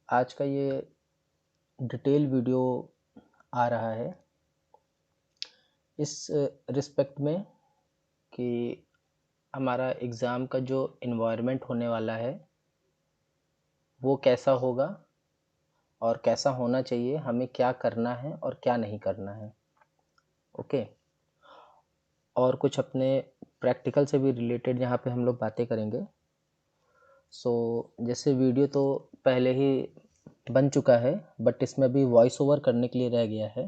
आज का ये डिटेल वीडियो आ रहा है इस रिस्पेक्ट में कि हमारा एग्ज़ाम का जो इन्वायरमेंट होने वाला है वो कैसा होगा और कैसा होना चाहिए, हमें क्या करना है और क्या नहीं करना है। ओके। और कुछ अपने प्रैक्टिकल से भी रिलेटेड यहाँ पे हम लोग बातें करेंगे। जैसे वीडियो तो पहले ही बन चुका है बट इसमें अभी वॉइस ओवर करने के लिए रह गया है,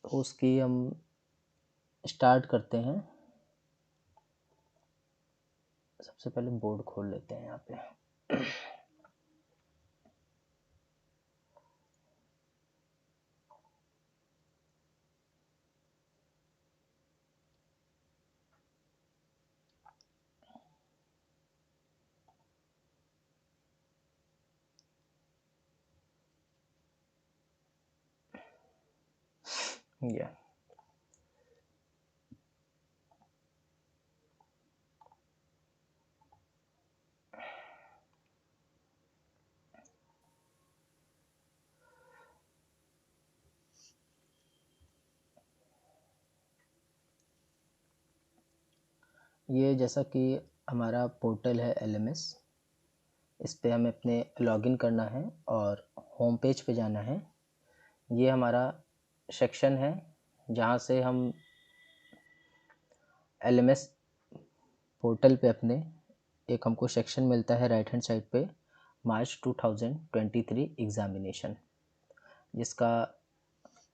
तो उसकी हम स्टार्ट करते हैं। सबसे पहले बोर्ड खोल लेते हैं यहाँ पे। या ये जैसा कि हमारा पोर्टल है LMS, इस पे हमें अपने लॉगिन करना है और होम पेज पे जाना है। ये हमारा सेक्शन है जहाँ से हम LMS पोर्टल पे अपने एक हमको सेक्शन मिलता है राइट हैंड साइड पे, मार्च 2023 एग्ज़ामिनेशन, जिसका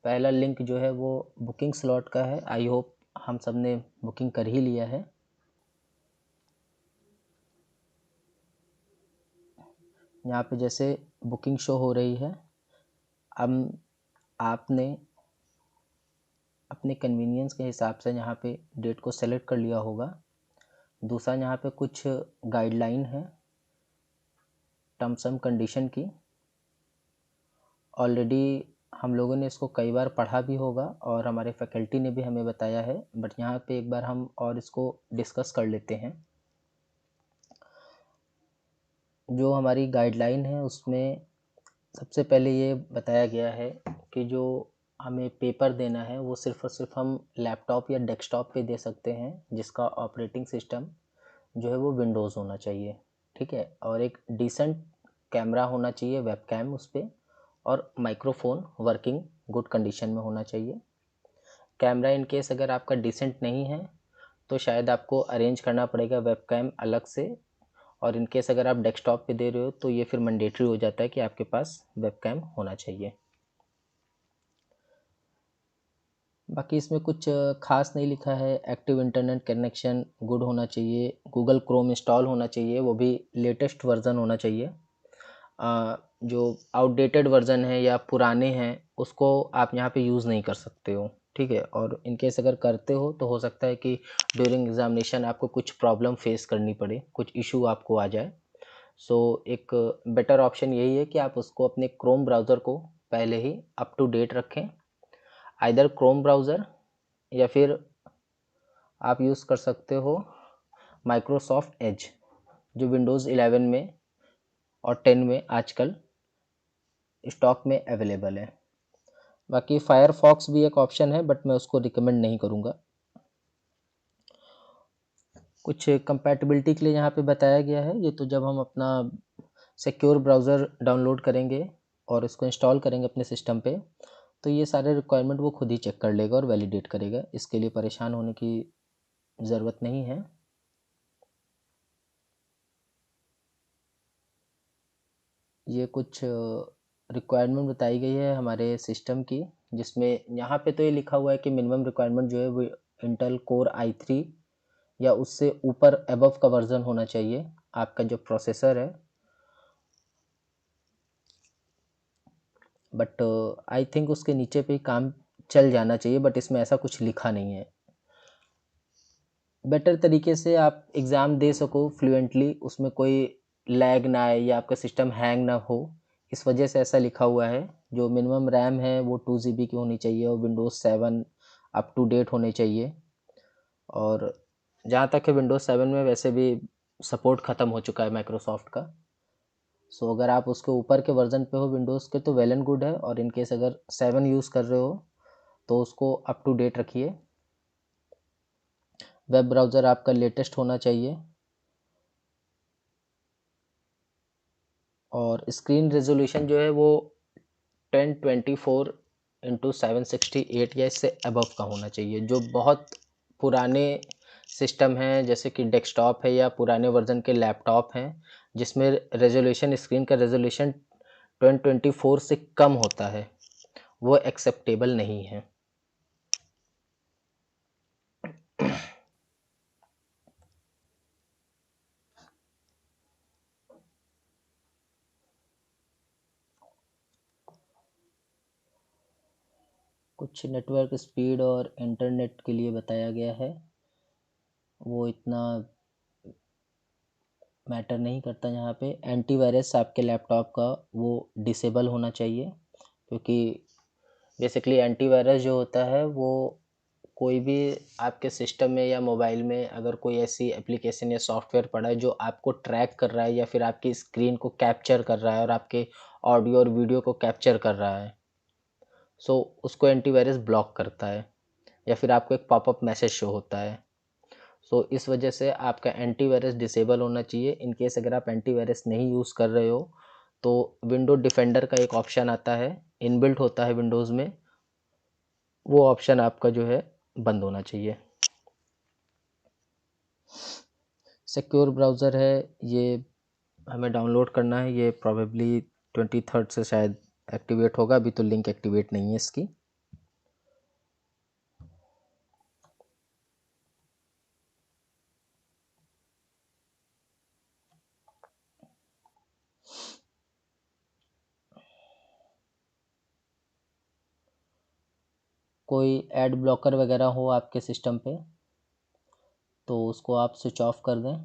पहला लिंक जो है वो बुकिंग स्लॉट का है। आई होप हम सब ने बुकिंग कर ही लिया है। यहाँ पे जैसे बुकिंग शो हो रही है, अब आपने अपने कन्वीनियंस के हिसाब से यहाँ पे डेट को सेलेक्ट कर लिया होगा। दूसरा, यहाँ पे कुछ गाइडलाइन है टर्म्स एंड कंडीशन की। ऑलरेडी हम लोगों ने इसको कई बार पढ़ा भी होगा और हमारे फैकल्टी ने भी हमें बताया है, बट यहाँ पे एक बार हम और इसको डिस्कस कर लेते हैं। जो हमारी गाइडलाइन है उसमें सबसे पहले ये बताया गया है कि जो हमें पेपर देना है वो सिर्फ़ और सिर्फ हम लैपटॉप या डेस्कटॉप पे दे सकते हैं, जिसका ऑपरेटिंग सिस्टम जो है वो विंडोज़ होना चाहिए। ठीक है। और एक डिसेंट कैमरा होना चाहिए, वेबकैम उस पर, और माइक्रोफोन वर्किंग गुड कंडीशन में होना चाहिए। कैमरा इन केस अगर आपका डिसेंट नहीं है तो शायद आपको अरेंज करना पड़ेगा वेबकैम अलग से, और इन केस अगर आप डेस्कटॉप पे दे रहे हो तो ये फिर मैंडेटरी हो जाता है कि आपके पास वेबकैम होना चाहिए। बाकी इसमें कुछ खास नहीं लिखा है। एक्टिव इंटरनेट कनेक्शन गुड होना चाहिए, गूगल क्रोम इंस्टॉल होना चाहिए, वो भी लेटेस्ट वर्जन होना चाहिए। जो आउटडेटेड वर्जन है या पुराने हैं उसको आप यहाँ पे यूज़ नहीं कर सकते हो। ठीक है। और इन केस अगर करते हो तो हो सकता है कि ड्यूरिंग एग्जामिनेशन आपको कुछ प्रॉब्लम फेस करनी पड़े, कुछ इशू आपको आ जाए। एक बेटर ऑप्शन यही है कि आप उसको अपने क्रोम ब्राउज़र को पहले ही अप टू डेट रखें, आइदर क्रोम ब्राउज़र या फिर आप यूज़ कर सकते हो माइक्रोसॉफ्ट एज, जो विंडोज़ 11 में और 10 में आजकल स्टॉक में अवेलेबल है। बाकी फायरफॉक्स भी एक ऑप्शन है बट मैं उसको रिकमेंड नहीं करूँगा। कुछ कंपैटिबिलिटी के लिए यहाँ पे बताया गया है। ये तो जब हम अपना सिक्योर ब्राउज़र डाउनलोड करेंगे और इसको इंस्टॉल करेंगे अपने सिस्टम पे, तो ये सारे रिक्वायरमेंट वो खुद ही चेक कर लेगा और वैलिडेट करेगा। इसके लिए परेशान होने की ज़रूरत नहीं है। ये कुछ रिक्वायरमेंट बताई गई है हमारे सिस्टम की, जिसमें यहाँ पे तो ये लिखा हुआ है कि मिनिमम रिक्वायरमेंट जो है वो इंटेल कोर i3 या उससे ऊपर अबव का वर्जन होना चाहिए आपका जो प्रोसेसर है। बट आई थिंक उसके नीचे पे ही काम चल जाना चाहिए, बट इसमें ऐसा कुछ लिखा नहीं है। बेटर तरीके से आप एग्ज़ाम दे सको फ्लुएंटली, उसमें कोई लैग ना आए या आपका सिस्टम हैंग ना हो, इस वजह से ऐसा लिखा हुआ है। जो मिनिमम रैम है वो 2 GB की होनी चाहिए और विंडोज़ 7 अप टू डेट होने चाहिए। और जहाँ तक है विंडोज़ 7 में वैसे भी सपोर्ट ख़त्म हो चुका है माइक्रोसॉफ्ट का। सो अगर आप उसके ऊपर के वर्जन पे हो विंडोज़ के तो वेल एंड गुड है, और इनकेस अगर 7 यूज़ कर रहे हो तो उसको अप टू डेट रखिए। वेब ब्राउज़र आपका लेटेस्ट होना चाहिए, और स्क्रीन रेजोल्यूशन जो है वो 1024x768 या इससे अबव का होना चाहिए। जो बहुत पुराने सिस्टम हैं जैसे कि डेस्कटॉप है या पुराने वर्जन के लैपटॉप हैं जिसमें रेजोल्यूशन, स्क्रीन का रेजोल्यूशन 1024 से कम होता है, वो एक्सेप्टेबल नहीं है। कुछ नेटवर्क स्पीड और इंटरनेट के लिए बताया गया है, वो इतना मैटर नहीं करता। यहाँ पे एंटीवायरस आपके लैपटॉप का वो डिसेबल होना चाहिए, क्योंकि बेसिकली एंटीवायरस जो होता है वो कोई भी आपके सिस्टम में या मोबाइल में अगर कोई ऐसी एप्लीकेशन या सॉफ्टवेयर पड़ा है जो आपको ट्रैक कर रहा है या फिर आपकी स्क्रीन को कैप्चर कर रहा है और आपके ऑडियो और वीडियो को कैप्चर कर रहा है, सो उसको एंटीवायरस ब्लॉक करता है, या फिर आपको एक पॉपअप मैसेज शो होता है। सो इस वजह से आपका एंटीवायरस डिसेबल होना चाहिए। इन केस अगर आप एंटीवायरस नहीं यूज़ कर रहे हो तो विंडो डिफेंडर का एक ऑप्शन आता है, इनबिल्ट होता है विंडोज़ में, वो ऑप्शन आपका जो है बंद होना चाहिए। सिक्योर ब्राउज़र है, ये हमें डाउनलोड करना है, ये प्रोबेबली 23rd से शायद एक्टिवेट होगा, अभी तो लिंक एक्टिवेट नहीं है इसकी। कोई एड ब्लॉकर वगैरह हो आपके सिस्टम पे तो उसको आप स्विच ऑफ कर दें।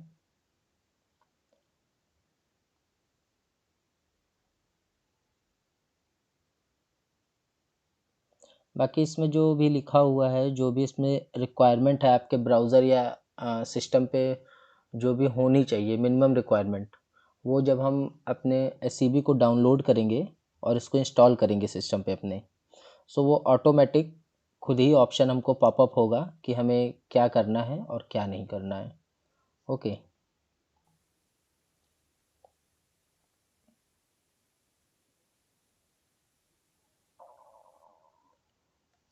बाकी इसमें जो भी लिखा हुआ है, जो भी इसमें रिक्वायरमेंट है आपके ब्राउज़र या सिस्टम पे जो भी होनी चाहिए मिनिमम रिक्वायरमेंट, वो जब हम अपने एससीबी को डाउनलोड करेंगे और इसको इंस्टॉल करेंगे सिस्टम पे अपने, सो वो ऑटोमेटिक खुद ही ऑप्शन हमको पॉपअप होगा कि हमें क्या करना है और क्या नहीं करना है। ओके।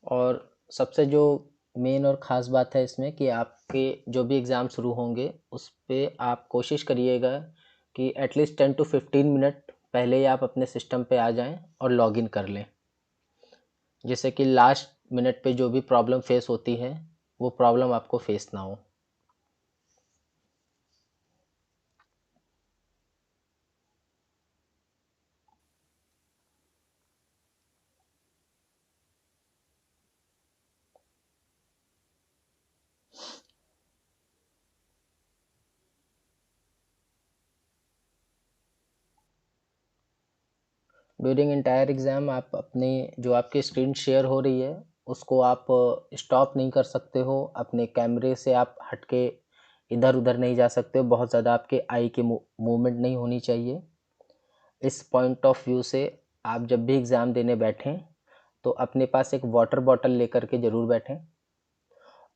और सबसे जो मेन और ख़ास बात है इसमें कि आपके जो भी एग्ज़ाम शुरू होंगे उस पे आप कोशिश करिएगा कि एटलीस्ट 10 to 15 मिनट पहले ही आप अपने सिस्टम पे आ जाएं और लॉगिन कर लें, जिससे कि लास्ट मिनट पे जो भी प्रॉब्लम फेस होती है वो प्रॉब्लम आपको फेस ना हो। ड्यूरिंग इंटायर एग्ज़ाम आप अपने जो आपकी स्क्रीन शेयर हो रही है उसको आप स्टॉप नहीं कर सकते हो, अपने कैमरे से आप हट के इधर उधर नहीं जा सकते हो, बहुत ज़्यादा आपके आई की मूवमेंट नहीं होनी चाहिए। इस पॉइंट ऑफ व्यू से आप जब भी एग्ज़ाम देने बैठें तो अपने पास एक वाटर बॉटल लेकर के ज़रूर बैठें।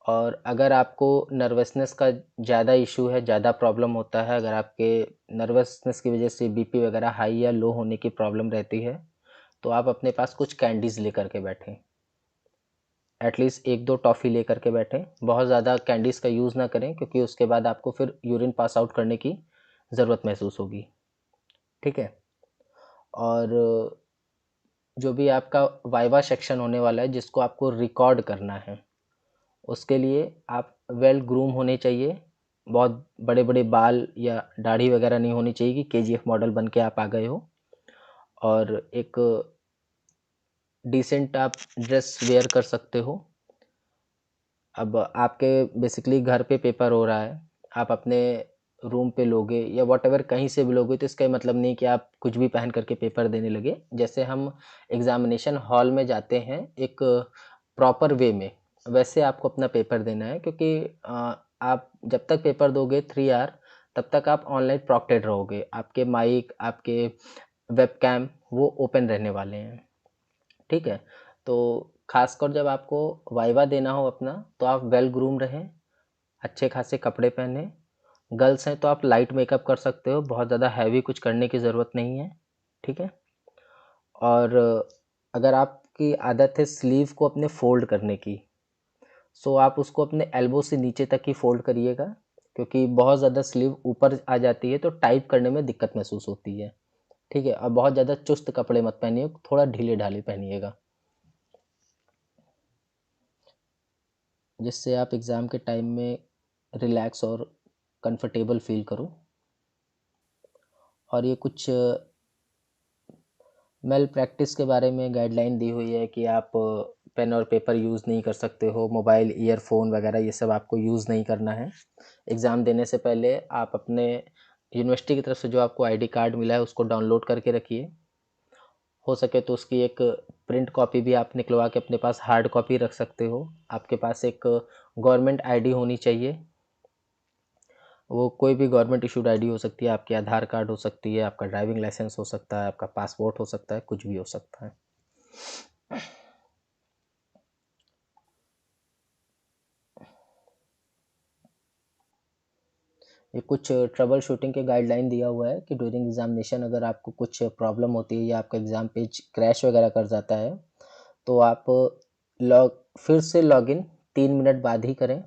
और अगर आपको नर्वसनेस का ज़्यादा इशू है, ज़्यादा प्रॉब्लम होता है, अगर आपके नर्वसनेस की वजह से बीपी वगैरह हाई या लो होने की प्रॉब्लम रहती है तो आप अपने पास कुछ कैंडीज़ लेकर के बैठें, एटलीस्ट 1-2 टॉफ़ी लेकर के बैठें। बहुत ज़्यादा कैंडीज़ का यूज़ ना करें क्योंकि उसके बाद आपको फिर यूरिन पास आउट करने की ज़रूरत महसूस होगी। ठीक है। और जो भी आपका वाइवा सेक्शन होने वाला है जिसको आपको रिकॉर्ड करना है, उसके लिए आप वेल ग्रूम होने चाहिए। बहुत बड़े बड़े बाल या दाढ़ी वगैरह नहीं होनी चाहिए कि केजीएफ मॉडल बन के आप आ गए हो, और एक डिसेंट आप ड्रेस वेयर कर सकते हो। अब आपके बेसिकली घर पे पेपर हो रहा है, आप अपने रूम पे लोगे या वॉटेवर कहीं से भी लोगे तो इसका ये मतलब नहीं कि आप कुछ भी पहन करके पेपर देने लगे। जैसे हम एग्ज़ामिनेशन हॉल में जाते हैं एक प्रॉपर वे में, वैसे आपको अपना पेपर देना है, क्योंकि आप जब तक पेपर दोगे 3 आवर तब तक आप ऑनलाइन प्रोक्टेड रहोगे, आपके माइक, आपके वेबकैम वो ओपन रहने वाले हैं, ठीक है। तो खासकर जब आपको वाइवा देना हो अपना, तो आप वेल ग्रूम रहें, अच्छे खासे कपड़े पहने। गर्ल्स हैं तो आप लाइट मेकअप कर सकते हो, बहुत ज़्यादा हैवी कुछ करने की ज़रूरत नहीं है, ठीक है। और अगर आपकी आदत है स्लीव को अपने फोल्ड करने की, सो आप उसको अपने एल्बो से नीचे तक ही फोल्ड करिएगा, क्योंकि बहुत ज़्यादा स्लीव ऊपर आ जाती है तो टाइप करने में दिक्कत महसूस होती है, ठीक है। और बहुत ज़्यादा चुस्त कपड़े मत पहनिए, थोड़ा ढीले ढाले पहनिएगा, जिससे आप एग्ज़ाम के टाइम में रिलैक्स और कंफर्टेबल फील करो। और ये कुछ मेल प्रैक्टिस के बारे में गाइडलाइन दी हुई है कि आप पेन और पेपर यूज़ नहीं कर सकते हो, मोबाइल, ईयरफोन वगैरह ये सब आपको यूज़ नहीं करना है। एग्ज़ाम देने से पहले आप अपने यूनिवर्सिटी की तरफ से जो आपको आईडी कार्ड मिला है उसको डाउनलोड करके रखिए। हो सके तो उसकी एक प्रिंट कॉपी भी आप निकलवा के अपने पास हार्ड कॉपी रख सकते हो। आपके पास एक गवर्नमेंट आईडी होनी चाहिए, वो कोई भी गवर्नमेंट इशूड आईडी हो सकती है, आपकी आधार कार्ड हो सकती है, आपका ड्राइविंग लाइसेंस हो सकता है, आपका पासपोर्ट हो सकता है, कुछ भी हो सकता है। ये कुछ ट्रबल शूटिंग के गाइडलाइन दिया हुआ है कि ड्यूरिंग एग्जामिनेशन अगर आपको कुछ प्रॉब्लम होती है या आपका एग्ज़ाम पेज क्रैश वगैरह कर जाता है, तो आप फिर से लॉगिन 3 मिनट बाद ही करें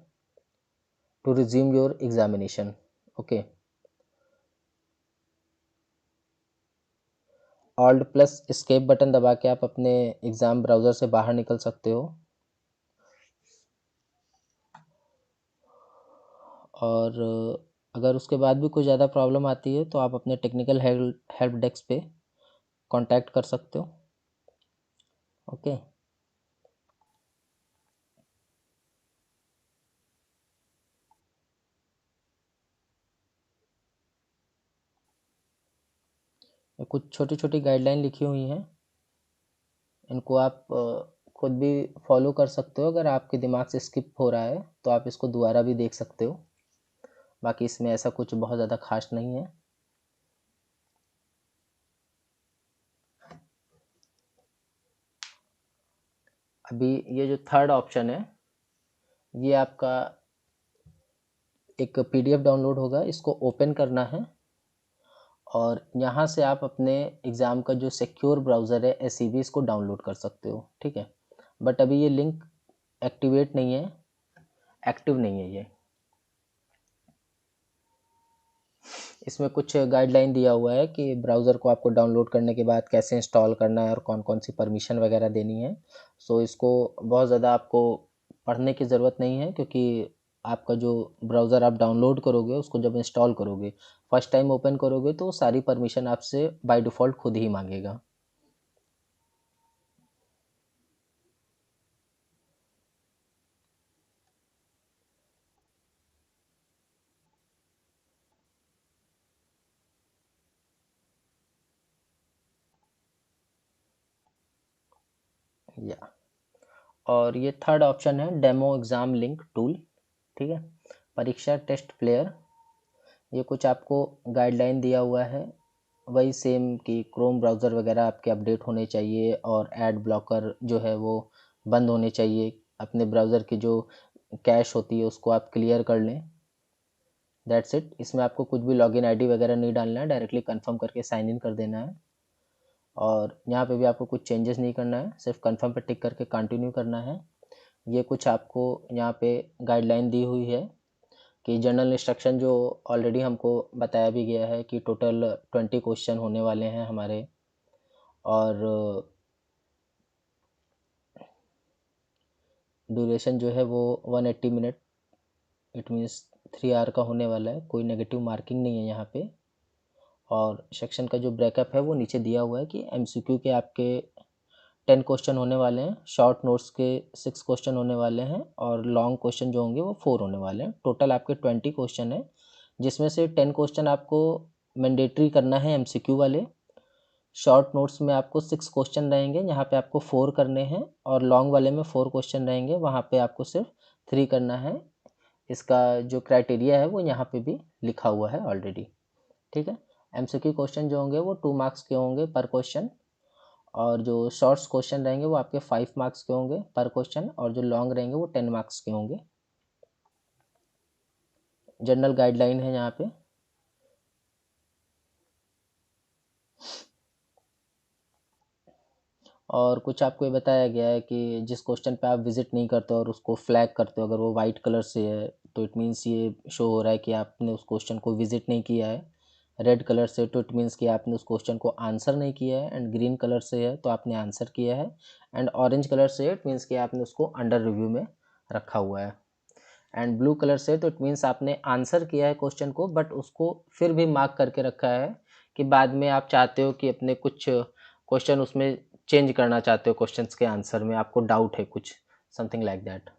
to resume your examination, okay. Alt plus escape button दबा के आप अपने एग्ज़ाम ब्राउज़र से बाहर निकल सकते हो। और अगर उसके बाद भी कोई ज़्यादा प्रॉब्लम आती है तो आप अपने टेक्निकल हेल्प डेस्क पे कांटेक्ट कर सकते हो, ओके। कुछ छोटी छोटी गाइडलाइन लिखी हुई हैं, इनको आप खुद भी फॉलो कर सकते हो। अगर आपके दिमाग से स्किप हो रहा है तो आप इसको दोबारा भी देख सकते हो, बाकी इसमें ऐसा कुछ बहुत ज़्यादा खास नहीं है। अभी ये जो थर्ड ऑप्शन है, ये आपका एक पीडीएफ डाउनलोड होगा, इसको ओपन करना है और यहाँ से आप अपने एग्ज़ाम का जो सिक्योर ब्राउज़र है SCB, इसको डाउनलोड कर सकते हो, ठीक है। बट अभी ये लिंक एक्टिवेट नहीं है, एक्टिव नहीं है ये। इसमें कुछ गाइडलाइन दिया हुआ है कि ब्राउज़र को आपको डाउनलोड करने के बाद कैसे इंस्टॉल करना है और कौन कौन सी परमिशन वगैरह देनी है। सो इसको बहुत ज़्यादा आपको पढ़ने की ज़रूरत नहीं है, क्योंकि आपका जो ब्राउज़र आप डाउनलोड करोगे उसको जब इंस्टॉल करोगे, फर्स्ट टाइम ओपन करोगे तो सारी परमिशन आपसे बाय डिफ़ॉल्ट खुद ही मांगेगा। या और ये थर्ड ऑप्शन है डेमो एग्ज़ाम लिंक टूल, ठीक है। परीक्षा टेस्ट प्लेयर, ये कुछ आपको गाइडलाइन दिया हुआ है, वही सेम कि क्रोम ब्राउज़र वगैरह आपके अपडेट होने चाहिए और ऐड ब्लॉकर जो है वो बंद होने चाहिए। अपने ब्राउज़र की जो कैश होती है उसको आप क्लियर कर लें, दैट्स इट। इसमें आपको कुछ भी लॉगिन आईडी वगैरह नहीं डालना है, डायरेक्टली कंफर्म करके साइन इन कर देना है। और यहाँ पे भी आपको कुछ चेंजेस नहीं करना है, सिर्फ कंफर्म पे टिक करके कंटिन्यू करना है। ये कुछ आपको यहाँ पे गाइडलाइन दी हुई है कि जनरल इंस्ट्रक्शन जो ऑलरेडी हमको बताया भी गया है कि टोटल 20 क्वेश्चन होने वाले हैं हमारे, और ड्यूरेशन जो है वो 180 मिनट, इट मीन्स 3 आवर का होने वाला है। कोई नेगेटिव मार्किंग नहीं है यहाँ पे। और सेक्शन का जो ब्रेकअप है वो नीचे दिया हुआ है कि MCQ के आपके 10 क्वेश्चन होने वाले हैं, शॉर्ट नोट्स के 6 क्वेश्चन होने वाले हैं और लॉन्ग क्वेश्चन जो होंगे वो 4 होने वाले हैं। टोटल आपके 20 क्वेश्चन है, जिसमें से 10 क्वेश्चन आपको मैंडेटरी करना है MCQ वाले। शॉर्ट नोट्स में आपको 6 क्वेश्चन रहेंगे, यहाँ पे आपको 4 करने हैं, और लॉन्ग वाले में 4 क्वेश्चन रहेंगे, वहाँ पे आपको सिर्फ 3 करना है। इसका जो क्राइटेरिया है वो यहाँ पे भी लिखा हुआ है ऑलरेडी। ठीक है, एमसीक्यू क्वेश्चन जो होंगे वो 2 मार्क्स के होंगे पर क्वेश्चन, और जो शॉर्ट्स क्वेश्चन रहेंगे वो आपके 5 मार्क्स के होंगे पर क्वेश्चन, और जो लॉन्ग रहेंगे वो 10 मार्क्स के होंगे। जनरल गाइडलाइन है यहाँ पे। और कुछ आपको ये बताया गया है कि जिस क्वेश्चन पे आप विजिट नहीं करते और उसको फ्लैग करते हो, अगर वो वाइट कलर से है तो इट मीन्स ये शो हो रहा है कि आपने उस क्वेश्चन को विजिट नहीं किया है। रेड कलर से तो इट मीन्स कि आपने उस क्वेश्चन को आंसर नहीं किया है, एंड ग्रीन कलर से है तो आपने आंसर किया है, एंड ऑरेंज कलर से इट मीन्स कि आपने उसको अंडर रिव्यू में रखा हुआ है, एंड ब्लू कलर से तो इट मीन्स आपने आंसर किया है क्वेश्चन को बट उसको फिर भी मार्क करके रखा है कि बाद में आप चाहते हो कि अपने कुछ क्वेश्चन उसमें चेंज करना चाहते हो, क्वेश्चंस के आंसर में आपको डाउट है कुछ, समथिंग लाइक दैट।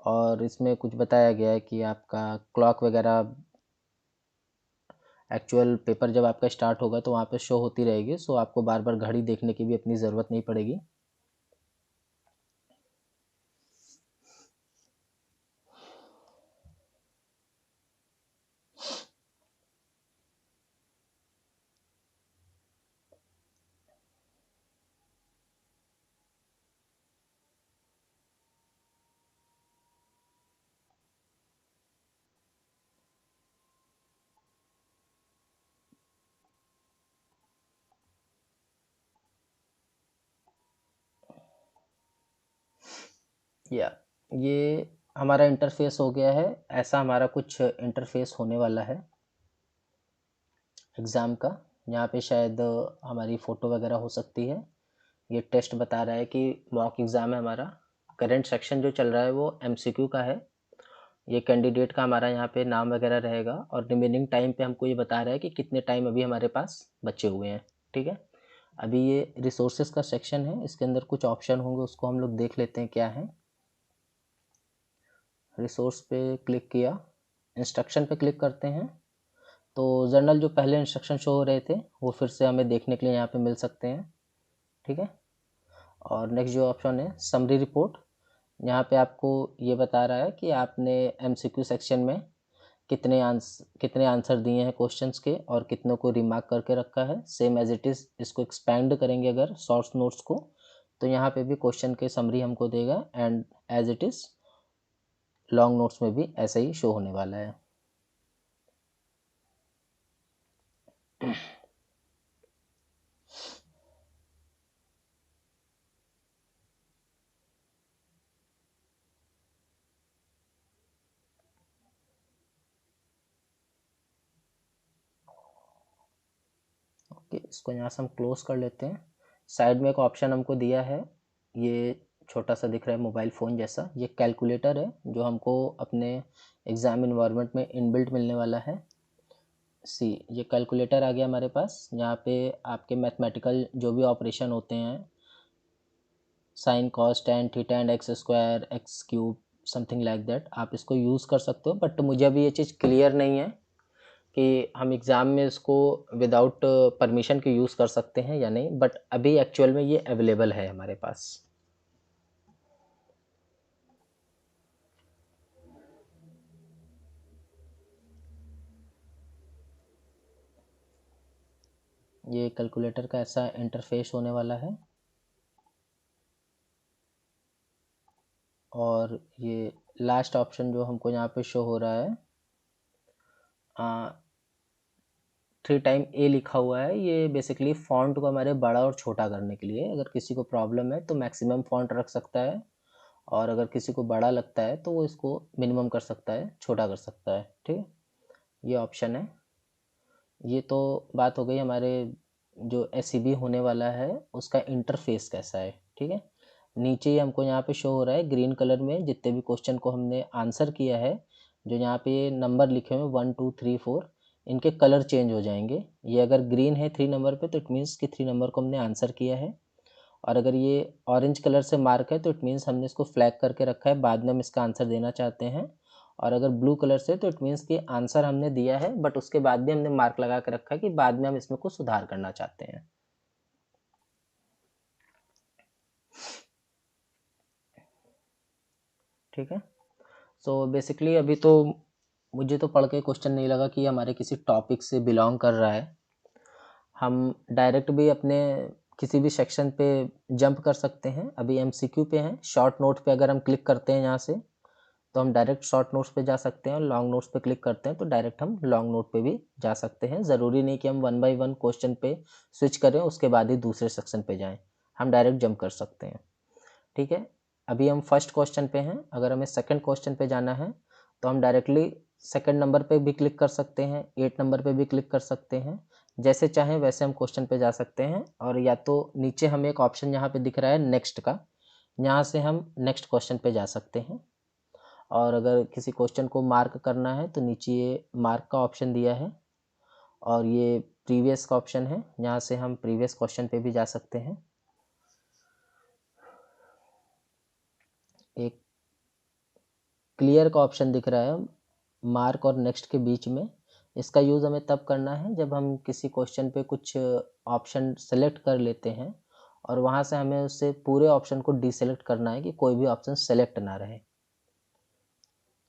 और इसमें कुछ बताया गया है कि आपका क्लॉक वगैरह एक्चुअल पेपर जब आपका स्टार्ट होगा तो वहाँ पे शो होती रहेगी, सो आपको बार बार घड़ी देखने की भी अपनी ज़रूरत नहीं पड़ेगी। या ये हमारा इंटरफेस हो गया है, ऐसा हमारा कुछ इंटरफेस होने वाला है एग्ज़ाम का। यहाँ पे शायद हमारी फ़ोटो वगैरह हो सकती है। ये टेस्ट बता रहा है कि मॉक एग्ज़ाम है हमारा। करंट सेक्शन जो चल रहा है वो एमसीक्यू का है। ये कैंडिडेट का हमारा यहाँ पे नाम वगैरह रहेगा, और रिमेनिंग टाइम पे हमको ये बता रहा है कि कितने टाइम अभी हमारे पास बचे हुए हैं। ठीक है, अभी ये रिसोर्सेज का सेक्शन है, इसके अंदर कुछ ऑप्शन होंगे उसको हम लोग देख लेते हैं क्या है। रिसोर्स पे क्लिक किया, इंस्ट्रक्शन पे क्लिक करते हैं तो जर्नल जो पहले इंस्ट्रक्शन शो हो रहे थे वो फिर से हमें देखने के लिए यहाँ पे मिल सकते हैं। ठीक है, और नेक्स्ट जो ऑप्शन है समरी रिपोर्ट, यहाँ पे आपको ये बता रहा है कि आपने एमसीक्यू सेक्शन में कितने आंसर दिए हैं क्वेश्चंस के, और कितनों को रिमार्क करके रखा है। सेम एज इट इज़ इसको एक्सपैंड करेंगे अगर शॉर्ट्स नोट्स को, तो यहाँ पे भी क्वेश्चन के समरी हमको देगा, and as it is long notes में भी ऐसा ही शो होने वाला है। ओके, इसको यहाँ से हम क्लोज कर लेते हैं। साइड में एक ऑप्शन हमको दिया है, ये छोटा सा दिख रहा है मोबाइल फ़ोन जैसा, ये कैलकुलेटर है जो हमको अपने एग्ज़ाम इन्वायरमेंट में इनबिल्ट मिलने वाला है। सी, ये कैलकुलेटर आ गया हमारे पास। यहाँ पे आपके मैथमेटिकल जो भी ऑपरेशन होते हैं, sine cos tan theta and x square x cube something like that, आप इसको यूज़ कर सकते हो। बट मुझे अभी ये चीज़ क्लियर नहीं है कि हम एग्ज़ाम में इसको विदाउट परमिशन के यूज़ कर सकते हैं या नहीं, बट अभी एक्चुअल में ये अवेलेबल है हमारे पास। ये कैलकुलेटर का ऐसा इंटरफेस होने वाला है, और ये लास्ट ऑप्शन जो हमको यहाँ पे शो हो रहा है 3 टाइम ए लिखा हुआ है, ये बेसिकली फ़ॉन्ट को हमारे बड़ा और छोटा करने के लिए। अगर किसी को प्रॉब्लम है तो मैक्सिमम फ़ॉन्ट रख सकता है, और अगर किसी को बड़ा लगता है तो वो इसको मिनिमम कर सकता है, छोटा कर सकता है। ठीक है, ये ऑप्शन है। ये तो बात हो गई हमारे जो एसईबी होने वाला है उसका इंटरफेस कैसा है। ठीक है, नीचे ही हमको यहाँ पे शो हो रहा है ग्रीन कलर में जितने भी क्वेश्चन को हमने आंसर किया है, जो यहाँ पे नंबर लिखे हुए हैं 1 2 3 4, इनके कलर चेंज हो जाएंगे। ये अगर ग्रीन है 3 नंबर पे तो इट मीन्स कि 3 नंबर को हमने आंसर किया है, और अगर ये ऑरेंज कलर से मार्क है तो इट मीन्स हमने इसको फ्लैग करके रखा है, बाद में हम इसका आंसर देना चाहते हैं। और अगर ब्लू कलर से तो इट मीन्स कि आंसर हमने दिया है बट उसके बाद भी हमने मार्क लगा के रखा है कि बाद में हम इसमें कुछ सुधार करना चाहते हैं। ठीक है, सो बेसिकली अभी तो मुझे तो पढ़ के क्वेश्चन नहीं लगा कि हमारे किसी टॉपिक से बिलोंग कर रहा है। हम डायरेक्ट भी अपने किसी भी सेक्शन पे जंप कर सकते हैं। अभी एमसीक्यू पे हैं, शॉर्ट नोट पे अगर हम क्लिक करते हैं यहाँ से तो हम डायरेक्ट शॉर्ट नोट्स पे जा सकते हैं, और लॉन्ग नोट्स पे क्लिक करते हैं तो डायरेक्ट हम लॉन्ग नोट पे भी जा सकते हैं। ज़रूरी नहीं कि हम 1 बाय 1 क्वेश्चन पे स्विच करें उसके बाद ही दूसरे सेक्शन पे जाएं, हम डायरेक्ट जंप कर सकते हैं। ठीक है, अभी हम फर्स्ट क्वेश्चन पे हैं। अगर हमें सेकंड क्वेश्चन पे जाना है तो हम डायरेक्टली सेकंड नंबर पे भी क्लिक कर सकते हैं, 8 नंबर पे भी क्लिक कर सकते हैं। जैसे चाहें वैसे हम क्वेश्चन पे जा सकते हैं। और या तो नीचे हमें एक ऑप्शन यहाँ पे दिख रहा है नेक्स्ट का, यहाँ से हम नेक्स्ट क्वेश्चन पे जा सकते हैं। और अगर किसी क्वेश्चन को मार्क करना है तो नीचे ये मार्क का ऑप्शन दिया है, और ये प्रीवियस का ऑप्शन है, यहाँ से हम प्रीवियस क्वेश्चन पे भी जा सकते हैं। एक क्लियर का ऑप्शन दिख रहा है मार्क और नेक्स्ट के बीच में। इसका यूज़ हमें तब करना है जब हम किसी क्वेश्चन पे कुछ ऑप्शन सेलेक्ट कर लेते हैं और वहाँ से हमें उससे पूरे ऑप्शन को डीसेलेक्ट करना है कि कोई भी ऑप्शन सेलेक्ट ना रहे।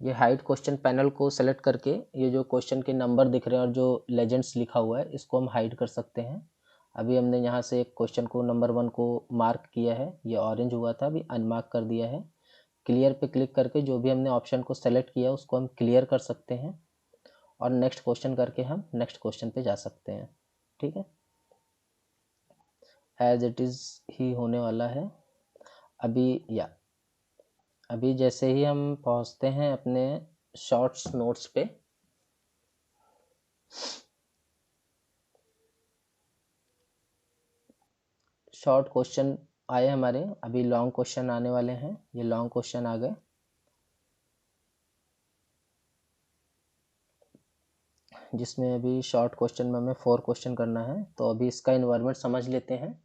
ये हाइड क्वेश्चन पैनल को सेलेक्ट करके ये जो क्वेश्चन के नंबर दिख रहे हैं और जो लेजेंड्स लिखा हुआ है इसको हम हाइड कर सकते हैं। अभी हमने यहाँ से एक क्वेश्चन को नंबर 1 को मार्क किया है, ये ऑरेंज हुआ था, अभी अनमार्क कर दिया है। क्लियर पे क्लिक करके जो भी हमने ऑप्शन को सेलेक्ट किया उसको हम क्लियर कर सकते हैं, और नेक्स्ट क्वेश्चन करके हम नेक्स्ट क्वेश्चन पे जा सकते हैं। ठीक है, एज इट इज़ ही होने वाला है अभी जैसे ही हम पहुंचते हैं अपने शॉर्ट्स नोट्स पे, शॉर्ट क्वेश्चन आए हमारे, अभी लॉन्ग क्वेश्चन आने वाले हैं। ये लॉन्ग क्वेश्चन आ गए जिसमें अभी शॉर्ट क्वेश्चन में हमें 4 क्वेश्चन करना है। तो अभी इसका इन्वायरमेंट समझ लेते हैं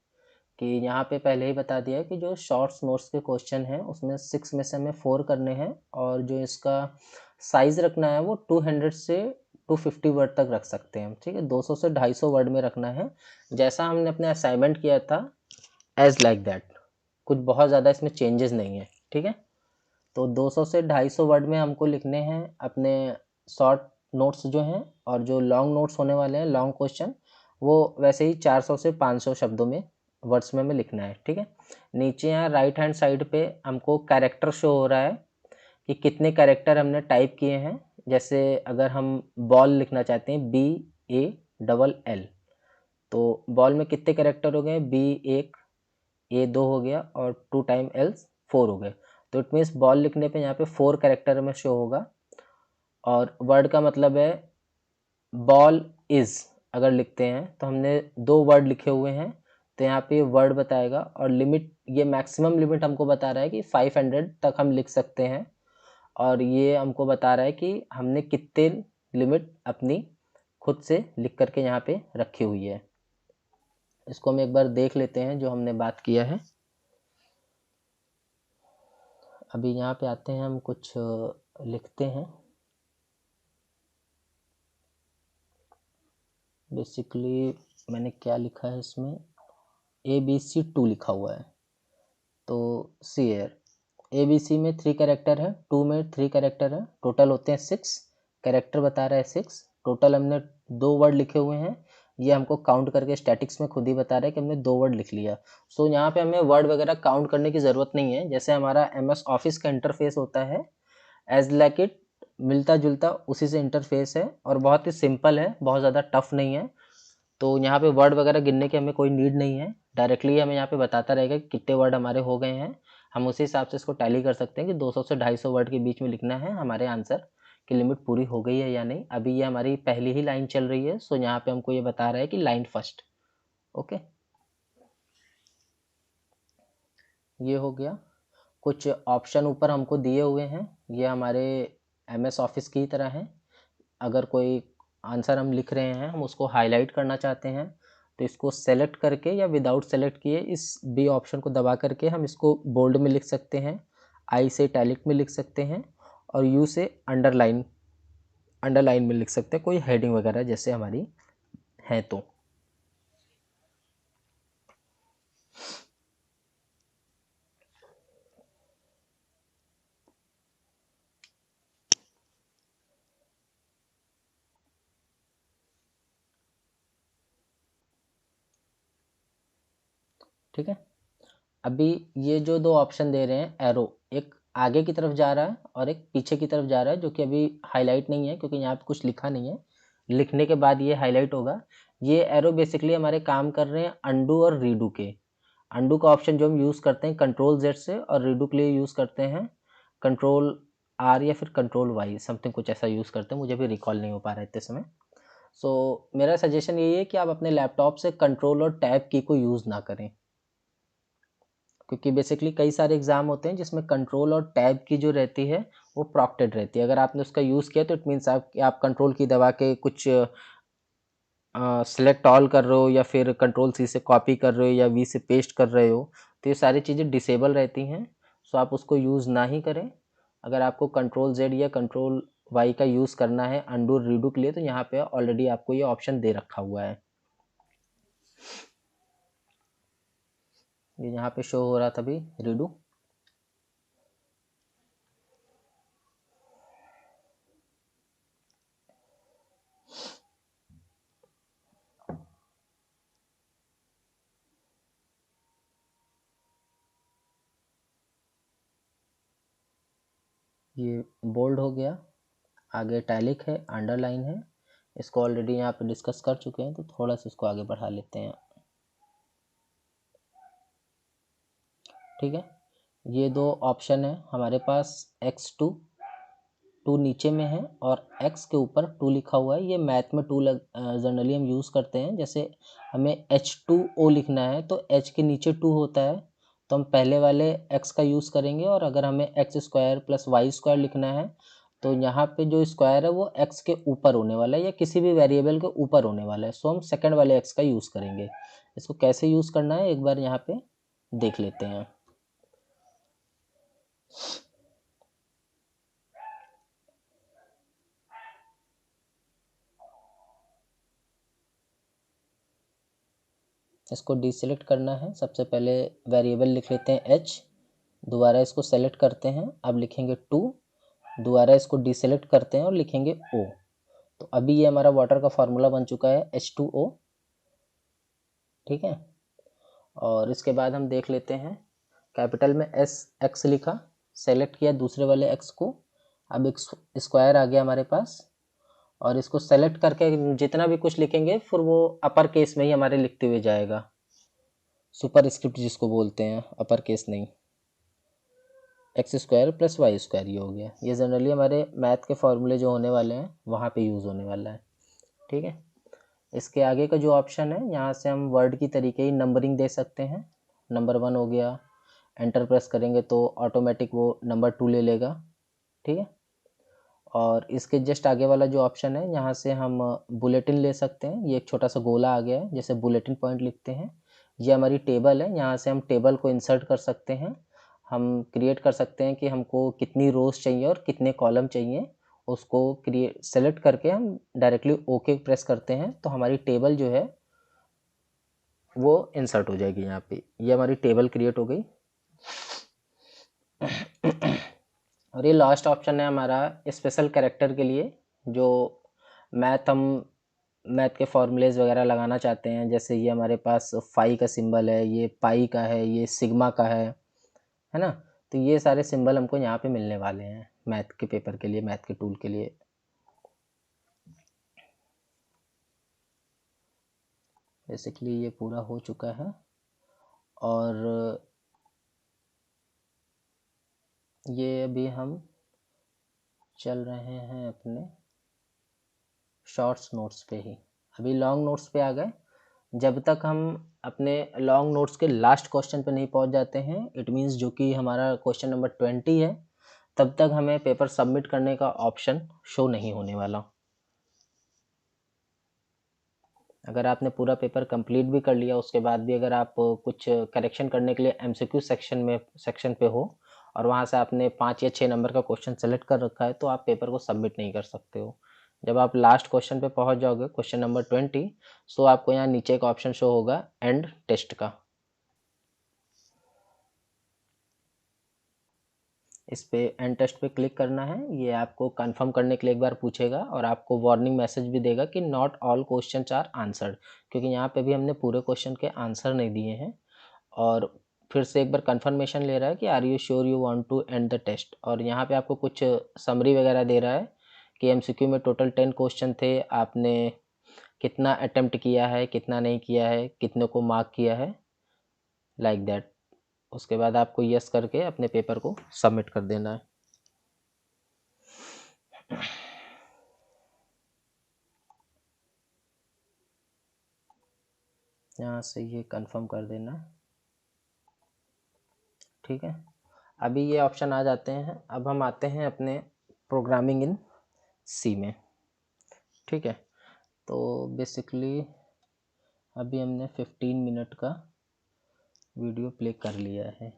कि यहाँ पे पहले ही बता दिया है कि जो शॉर्ट्स नोट्स के क्वेश्चन हैं उसमें 6 में से हमें 4 करने हैं, और जो इसका साइज़ रखना है वो 200 से 250 वर्ड तक रख सकते हैं। ठीक है, 200 से 250 वर्ड में रखना है, जैसा हमने अपने असाइनमेंट किया था एज लाइक दैट। कुछ बहुत ज़्यादा इसमें चेंजेस नहीं है। ठीक है, तो 200 से 250 वर्ड में हमको लिखने हैं अपने शॉर्ट नोट्स जो हैं, और जो लॉन्ग नोट्स होने वाले हैं लॉन्ग क्वेश्चन वो वैसे ही 400 से 500 शब्दों में वर्ड्स में हमें लिखना है। ठीक है, नीचे यहाँ राइट हैंड साइड पे हमको कैरेक्टर शो हो रहा है कि कितने कैरेक्टर हमने टाइप किए हैं। जैसे अगर हम बॉल लिखना चाहते हैं BALL, तो बॉल में कितने कैरेक्टर हो गए, B 1, A 2 हो गया, और 2 टाइम एल्स 4 हो गए। तो इट मीन्स बॉल लिखने पे यहाँ पे 4 कैरेक्टर में शो होगा। और वर्ड का मतलब है बॉल इज, अगर लिखते हैं तो हमने 2 वर्ड लिखे हुए हैं तो यहाँ पे वर्ड बताएगा। और लिमिट, ये मैक्सिमम लिमिट हमको बता रहा है कि 500 तक हम लिख सकते हैं, और ये हमको बता रहा है कि हमने कितने लिमिट अपनी खुद से लिख करके यहाँ पे रखी हुई है। इसको हम एक बार देख लेते हैं जो हमने बात किया है। अभी यहाँ पे आते हैं, हम कुछ लिखते हैं। बेसिकली मैंने क्या लिखा है इसमें, ABC2 लिखा हुआ है। तो सी एयर ABC में 3 कैरेक्टर है, 2 में 3 कैरेक्टर है, टोटल होते हैं 6 कैरेक्टर बता रहा है 6। टोटल हमने 2 वर्ड लिखे हुए हैं, ये हमको काउंट करके स्टैटिक्स में खुद ही बता रहा है कि हमने 2 वर्ड लिख लिया। सो यहाँ पे हमें वर्ड वगैरह काउंट करने की ज़रूरत नहीं है। जैसे हमारा MS ऑफिस का इंटरफेस होता है एज लाइक इट, मिलता जुलता उसी से इंटरफेस है, और बहुत ही सिंपल है, बहुत ज़्यादा टफ नहीं है। तो यहाँ पे वर्ड वगैरह गिनने की हमें कोई नीड नहीं है, डायरेक्टली हमें यहाँ पे बताता रहेगा कि कितने वर्ड हमारे हो गए हैं। हम उसी हिसाब से इसको टैली कर सकते हैं कि 200 से 250 वर्ड के बीच में लिखना है हमारे आंसर की लिमिट पूरी हो गई है या नहीं। अभी ये हमारी पहली ही लाइन चल रही है, सो यहाँ पे हमको ये बता रहा है कि लाइन फर्स्ट। ओके, ये हो गया। कुछ ऑप्शन ऊपर हमको दिए हुए हैं, ये हमारे MS ऑफिस की तरह हैं। अगर कोई आंसर हम लिख रहे हैं, हम उसको हाईलाइट करना चाहते हैं तो इसको सेलेक्ट करके या विदाउट सेलेक्ट किए इस B ऑप्शन को दबा करके हम इसको बोल्ड में लिख सकते हैं, I से इटैलिक में लिख सकते हैं, और U से अंडरलाइन में लिख सकते हैं, कोई हेडिंग वगैरह जैसे हमारी है। तो ठीक है। अभी ये जो दो ऑप्शन दे रहे हैं एरो, एक आगे की तरफ जा रहा है और एक पीछे की तरफ जा रहा है, जो कि अभी हाईलाइट नहीं है क्योंकि यहाँ पे कुछ लिखा नहीं है, लिखने के बाद ये हाईलाइट होगा। ये एरो बेसिकली हमारे काम कर रहे हैं अंडू और रीडू के। अंडू का ऑप्शन जो हम यूज़ करते हैं कंट्रोल जेड से, और रीडू के लिए यूज़ करते हैं कंट्रोल आर या फिर कंट्रोल वाई, समथिंग कुछ ऐसा यूज़ करते हैं, मुझे भी रिकॉल नहीं हो पा रहा है इतने समय। सो मेरा सजेशन यही है कि आप अपने लैपटॉप से कंट्रोल और टैब की को यूज़ ना करें, क्योंकि बेसिकली कई सारे एग्जाम होते हैं जिसमें कंट्रोल और टैब की जो रहती है वो प्रॉक्टेड रहती है। अगर आपने उसका यूज़ किया तो इट मीन्स आप कंट्रोल की दबा के कुछ सेलेक्ट ऑल कर रहे हो या फिर कंट्रोल सी से कॉपी कर रहे हो या वी से पेस्ट कर रहे हो, तो ये सारी चीज़ें डिसेबल रहती हैं। सो आप उसको यूज़ ना ही करें। अगर आपको कंट्रोल जेड या कंट्रोल वाई का यूज़ करना है अंडू रीडू के लिए, तो यहाँ पे ऑलरेडी आपको ये ऑप्शन दे रखा हुआ है। ये यहाँ पे शो हो रहा था अभी रीडू। ये बोल्ड हो गया, आगे टैलिक है, अंडरलाइन है, इसको ऑलरेडी यहाँ पे डिस्कस कर चुके हैं, तो थोड़ा सा इसको आगे बढ़ा लेते हैं। ठीक है, ये दो ऑप्शन है हमारे पास, x2 टू नीचे में है और x के ऊपर 2 लिखा हुआ है। ये मैथ में 2 जनरली हम यूज़ करते हैं। जैसे हमें H2O लिखना है तो h के नीचे 2 होता है, तो हम पहले वाले x का यूज़ करेंगे। और अगर हमें x square plus y square लिखना है तो यहाँ पे जो स्क्वायर है वो x के ऊपर होने वाला है या किसी भी वेरिएबल के ऊपर होने वाला है, सो हम सेकंड वाले x का यूज़ करेंगे। इसको कैसे यूज़ करना है एक बार यहाँ पे देख लेते हैं। इसको डीसेलेक्ट करना है, सबसे पहले वेरिएबल लिख लेते हैं h, दोबारा इसको सेलेक्ट करते हैं, अब लिखेंगे 2, दोबारा इसको डीसेलेक्ट करते हैं और लिखेंगे O। तो अभी ये हमारा वाटर का फार्मूला बन चुका है H2O। ठीक है, और इसके बाद हम देख लेते हैं, कैपिटल में x लिखा, सेलेक्ट किया दूसरे वाले x को, अब एक स्क्वायर आ गया हमारे पास, और इसको सेलेक्ट करके जितना भी कुछ लिखेंगे फिर वो अपर केस में ही हमारे लिखते हुए जाएगा, सुपर स्क्रिप्ट जिसको बोलते हैं, अपर केस नहीं। X square plus y square ये हो गया। ये जनरली हमारे मैथ के फॉर्मूले जो होने वाले हैं वहाँ पे यूज़ होने वाला है। ठीक है, इसके आगे का जो ऑप्शन है यहाँ से हम वर्ड की तरीके ही नंबरिंग दे सकते हैं। नंबर 1 हो गया, एंटर प्रेस करेंगे तो ऑटोमेटिक वो नंबर 2 ले लेगा। ठीक है, और इसके जस्ट आगे वाला जो ऑप्शन है यहाँ से हम बुलेटिन ले सकते हैं। ये एक छोटा सा गोला आ गया है, जैसे बुलेटिन पॉइंट लिखते हैं। ये हमारी टेबल है, यहाँ से हम टेबल को इंसर्ट कर सकते हैं। हम क्रिएट कर सकते हैं कि हमको कितनी रोज चाहिए और कितने कॉलम चाहिए, उसको क्रिएट सेलेक्ट करके हम डायरेक्टली ओके प्रेस करते हैं तो हमारी टेबल जो है वो इंसर्ट हो जाएगी यहाँ पे। ये हमारी टेबल क्रिएट हो गई। और ये लास्ट ऑप्शन है हमारा स्पेशल कैरेक्टर के लिए, जो हम मैथ के फॉर्मूलेज वगैरह लगाना चाहते हैं। जैसे ये हमारे पास फाई का सिंबल है, ये पाई का है, ये सिग्मा का है ना। तो ये सारे सिंबल हमको यहाँ पे मिलने वाले हैं मैथ के पेपर के लिए, मैथ के टूल के लिए। बेसिकली ये पूरा हो चुका है, और ये अभी हम चल रहे हैं अपने शॉर्ट्स नोट्स पे ही, अभी लॉन्ग नोट्स पे आ गए। जब तक हम अपने लॉन्ग नोट्स के लास्ट क्वेश्चन पे नहीं पहुंच जाते हैं, इट मीन्स जो कि हमारा क्वेश्चन नंबर 20 है, तब तक हमें पेपर सबमिट करने का ऑप्शन शो नहीं होने वाला। अगर आपने पूरा पेपर कंप्लीट भी कर लिया, उसके बाद भी अगर आप कुछ करेक्शन करने के लिए एमसीक्यू सेक्शन पे हो और वहाँ से आपने 5 या 6 नंबर का क्वेश्चन सेलेक्ट कर रखा है, तो आप पेपर को सबमिट नहीं कर सकते हो। जब आप लास्ट क्वेश्चन पे पहुँच जाओगे, क्वेश्चन नंबर 20, सो आपको यहाँ नीचे एक ऑप्शन शो होगा एंड टेस्ट का। इस पे एंड टेस्ट पे क्लिक करना है। ये आपको कंफर्म करने के लिए एक बार पूछेगा और आपको वार्निंग मैसेज भी देगा कि not all questions are answered, क्योंकि यहाँ पे भी हमने पूरे क्वेश्चन के आंसर नहीं दिए हैं। और फिर से एक बार कंफर्मेशन ले रहा है कि are you sure you want to end the test, और यहाँ पे आपको कुछ समरी वगैरह दे रहा है कि एमसीक्यू में टोटल 10 क्वेश्चन थे, आपने कितना अटेम्प्ट किया है, कितना नहीं किया है, कितने को मार्क किया है, लाइक दैट। उसके बाद आपको यस करके अपने पेपर को सबमिट कर देना है। यहाँ से ये कंफर्म कर देना, ठीक है। अभी ये ऑप्शन आ जाते हैं। अब हम आते हैं अपने प्रोग्रामिंग इन सी में, ठीक है। तो बेसिकली अभी हमने 15 मिनट का वीडियो प्ले कर लिया है।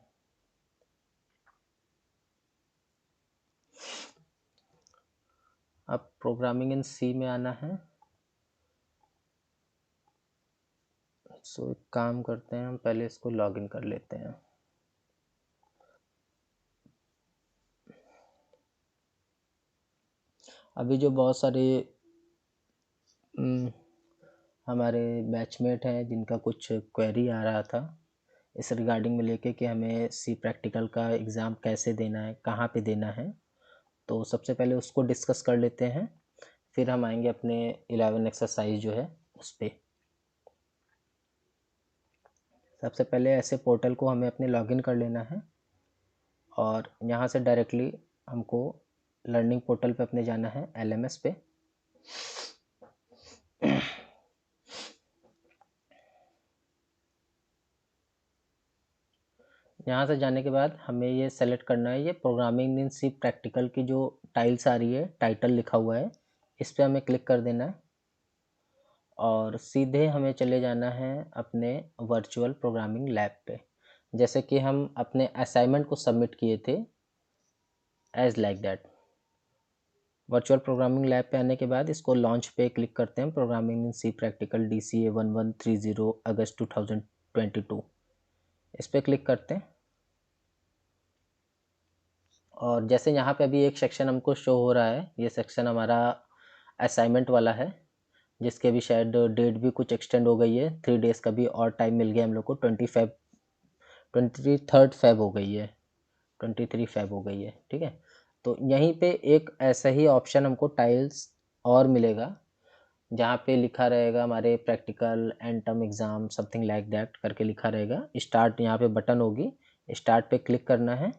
अब प्रोग्रामिंग इन सी में आना है। सो एक काम करते हैं, हम पहले इसको लॉगिन कर लेते हैं। अभी जो बहुत सारे हमारे बैचमेट हैं जिनका कुछ क्वेरी आ रहा था इस रिगार्डिंग में लेके कि हमें सी प्रैक्टिकल का एग्ज़ाम कैसे देना है, कहाँ पे देना है, तो सबसे पहले उसको डिस्कस कर लेते हैं, फिर हम आएंगे अपने 11 एक्सरसाइज जो है उस पर। सबसे पहले ऐसे पोर्टल को हमें अपने लॉगिन कर लेना है और यहाँ से डायरेक्टली हमको लर्निंग पोर्टल पे अपने जाना है, LMS पे। यहाँ से जाने के बाद हमें ये सेलेक्ट करना है, ये प्रोग्रामिंग इन सी प्रैक्टिकल की जो टाइल्स आ रही है, टाइटल लिखा हुआ है, इस पर हमें क्लिक कर देना है और सीधे हमें चले जाना है अपने वर्चुअल प्रोग्रामिंग लैब पे, जैसे कि हम अपने असाइनमेंट को सबमिट किए थे, as like that. Virtual programming lab पे आने के बाद इसको लॉन्च पे क्लिक करते हैं, programming in C practical DCA 1130 अगस्त 2022, इस पर क्लिक करते हैं। और जैसे यहाँ पे अभी एक सेक्शन हमको शो हो रहा है, ये सेक्शन हमारा असाइनमेंट वाला है, जिसके भी शायद डेट भी कुछ एक्सटेंड हो गई है, 3 डेज़ का भी और टाइम मिल गया हम लोग को, 23 फेब हो गई है, 23 फेब हो गई है, ठीक है। तो यहीं पे एक ऐसा ही ऑप्शन हमको टाइल्स और मिलेगा, जहाँ पे लिखा रहेगा हमारे practical and term exam something like that करके लिखा रहेगा। स्टार्ट यहाँ पे बटन होगी, स्टार्ट पे क्लिक करना है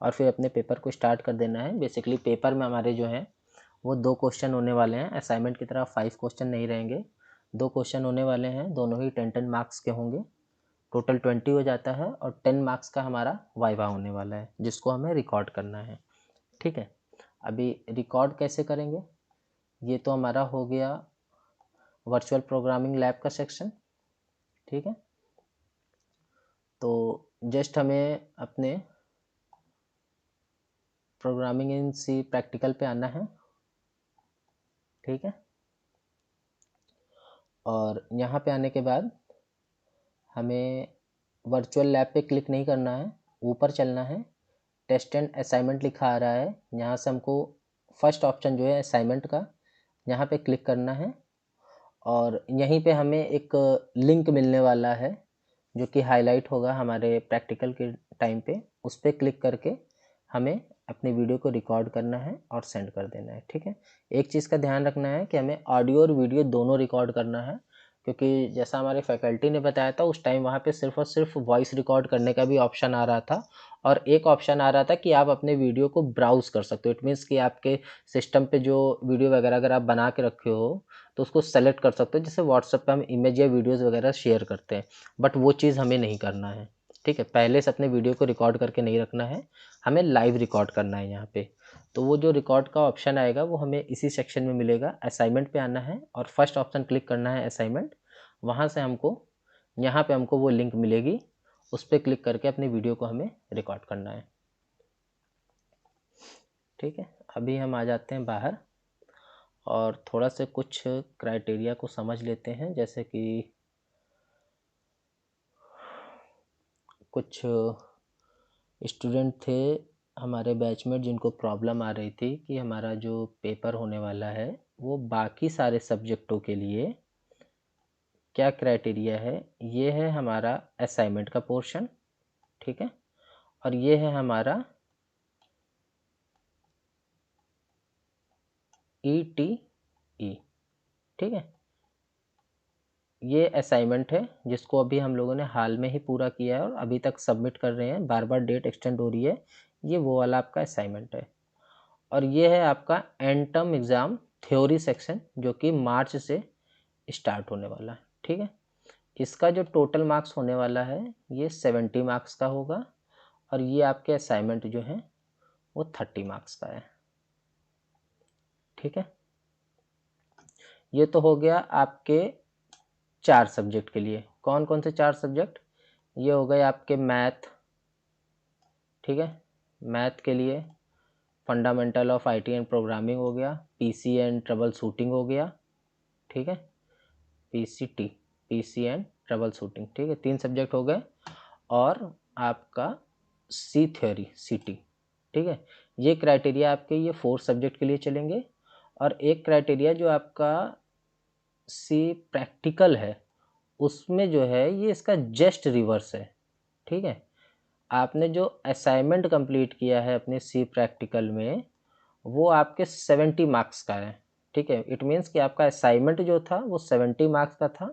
और फिर अपने पेपर को स्टार्ट कर देना है। बेसिकली पेपर में हमारे जो हैं वो 2 क्वेश्चन होने वाले हैं, असाइनमेंट की तरह 5 क्वेश्चन नहीं रहेंगे, 2 क्वेश्चन होने वाले हैं, दोनों ही 10-10 मार्क्स के होंगे, टोटल 20 हो जाता है और 10 मार्क्स का हमारा वाइवा होने वाला है, जिसको हमें रिकॉर्ड करना है, ठीक है। अभी रिकॉर्ड कैसे करेंगे, ये तो हमारा हो गया वर्चुअल प्रोग्रामिंग लैब का सेक्शन, ठीक है। तो जस्ट हमें अपने प्रोग्रामिंग इन सी प्रैक्टिकल पे आना है, ठीक है। और यहाँ पे आने के बाद हमें वर्चुअल लैब पे क्लिक नहीं करना है, ऊपर चलना है, टेस्ट एंड असाइनमेंट लिखा आ रहा है, यहाँ से हमको फर्स्ट ऑप्शन जो है असाइनमेंट का, यहाँ पे क्लिक करना है और यहीं पे हमें एक लिंक मिलने वाला है जो कि हाईलाइट होगा हमारे प्रैक्टिकल के टाइम पे, उस पर क्लिक करके हमें अपने वीडियो को रिकॉर्ड करना है और सेंड कर देना है, ठीक है। एक चीज़ का ध्यान रखना है कि हमें ऑडियो और वीडियो दोनों रिकॉर्ड करना है, क्योंकि जैसा हमारे फैकल्टी ने बताया था उस टाइम वहाँ पे सिर्फ और सिर्फ वॉइस रिकॉर्ड करने का भी ऑप्शन आ रहा था और एक ऑप्शन आ रहा था कि आप अपने वीडियो को ब्राउज कर सकते हो। इट मीन्स कि आपके सिस्टम पे जो वीडियो वगैरह अगर आप बना के रखे हो तो उसको सेलेक्ट कर सकते हो, जैसे व्हाट्सएप पे हम इमेज या वीडियोज़ वगैरह शेयर करते हैं, बट वो चीज़ हमें नहीं करना है, ठीक है। पहले से अपने वीडियो को रिकॉर्ड करके नहीं रखना है, हमें लाइव रिकॉर्ड करना है यहाँ पे। तो वो जो रिकॉर्ड का ऑप्शन आएगा वो हमें इसी सेक्शन में मिलेगा, असाइनमेंट पे आना है और फर्स्ट ऑप्शन क्लिक करना है असाइनमेंट, वहाँ से हमको यहाँ पे हमको वो लिंक मिलेगी, उस पर क्लिक करके अपने वीडियो को हमें रिकॉर्ड करना है, ठीक है। अभी हम आ जाते हैं बाहर और थोड़ा से कुछ क्राइटेरिया को समझ लेते हैं, जैसे कि कुछ स्टूडेंट थे हमारे बैचमेट जिनको प्रॉब्लम आ रही थी कि हमारा जो पेपर होने वाला है वो बाकी सारे सब्जेक्टों के लिए क्या क्राइटेरिया है, ये है हमारा असाइनमेंट का पोर्शन, ठीक है, और ये है हमारा ETE, ठीक है। ये असाइनमेंट है जिसको अभी हम लोगों ने हाल में ही पूरा किया है और अभी तक सबमिट कर रहे हैं, बार बार डेट एक्सटेंड हो रही है, ये वो वाला आपका असाइनमेंट है। और ये है आपका and term exam theory section जो कि मार्च से स्टार्ट होने वाला है, ठीक है। इसका जो टोटल मार्क्स होने वाला है ये 70 मार्क्स का होगा और ये आपके असाइनमेंट जो है वो 30 मार्क्स का है, ठीक है। ये तो हो गया आपके 4 सब्जेक्ट के लिए। कौन कौन से 4 सब्जेक्ट, ये हो गए आपके मैथ, ठीक है, मैथ के लिए fundamental of IT and programming हो गया, PC एंड ट्रबल शूटिंग हो गया, ठीक है, PC एंड ट्रबल शूटिंग, ठीक है, 3 सब्जेक्ट हो गए। और आपका C थ्योरी CT, ठीक है। ये क्राइटेरिया आपके ये 4 सब्जेक्ट के लिए चलेंगे। और एक क्राइटेरिया जो आपका C प्रैक्टिकल है उसमें जो है ये इसका जस्ट रिवर्स है, ठीक है। आपने जो असाइनमेंट कंप्लीट किया है अपने C प्रैक्टिकल में वो आपके 70 मार्क्स का है, ठीक है। इट मीन्स कि आपका असाइनमेंट जो था वो 70 मार्क्स का था।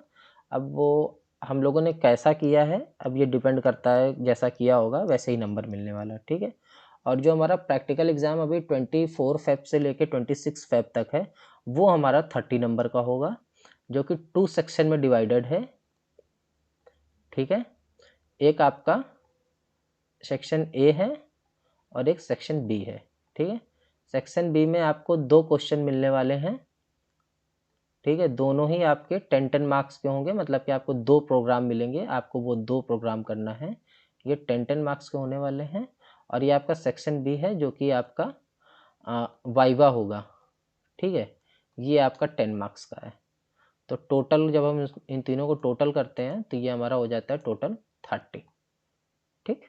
अब वो हम लोगों ने कैसा किया है अब ये डिपेंड करता है, जैसा किया होगा वैसे ही नंबर मिलने वाला, ठीक है। और जो हमारा प्रैक्टिकल एग्ज़ाम अभी 24 फेब से लेके 26 फेब तक है वो हमारा 30 नंबर का होगा जो कि 2 सेक्शन में डिवाइडेड है, ठीक है। एक आपका सेक्शन A है और एक सेक्शन B है, ठीक है। सेक्शन B में आपको 2 क्वेश्चन मिलने वाले हैं, ठीक है। दोनों ही आपके 10-10 मार्क्स के होंगे, मतलब कि आपको 2 प्रोग्राम मिलेंगे, आपको वो 2 प्रोग्राम करना है, ये 10-10 मार्क्स के होने वाले हैं। और ये आपका सेक्शन B है जो कि आपका वाइवा होगा, ठीक है, ये आपका 10 मार्क्स का है। तो टोटल जब हम इन तीनों को टोटल करते हैं तो ये हमारा हो जाता है टोटल 30, ठीक।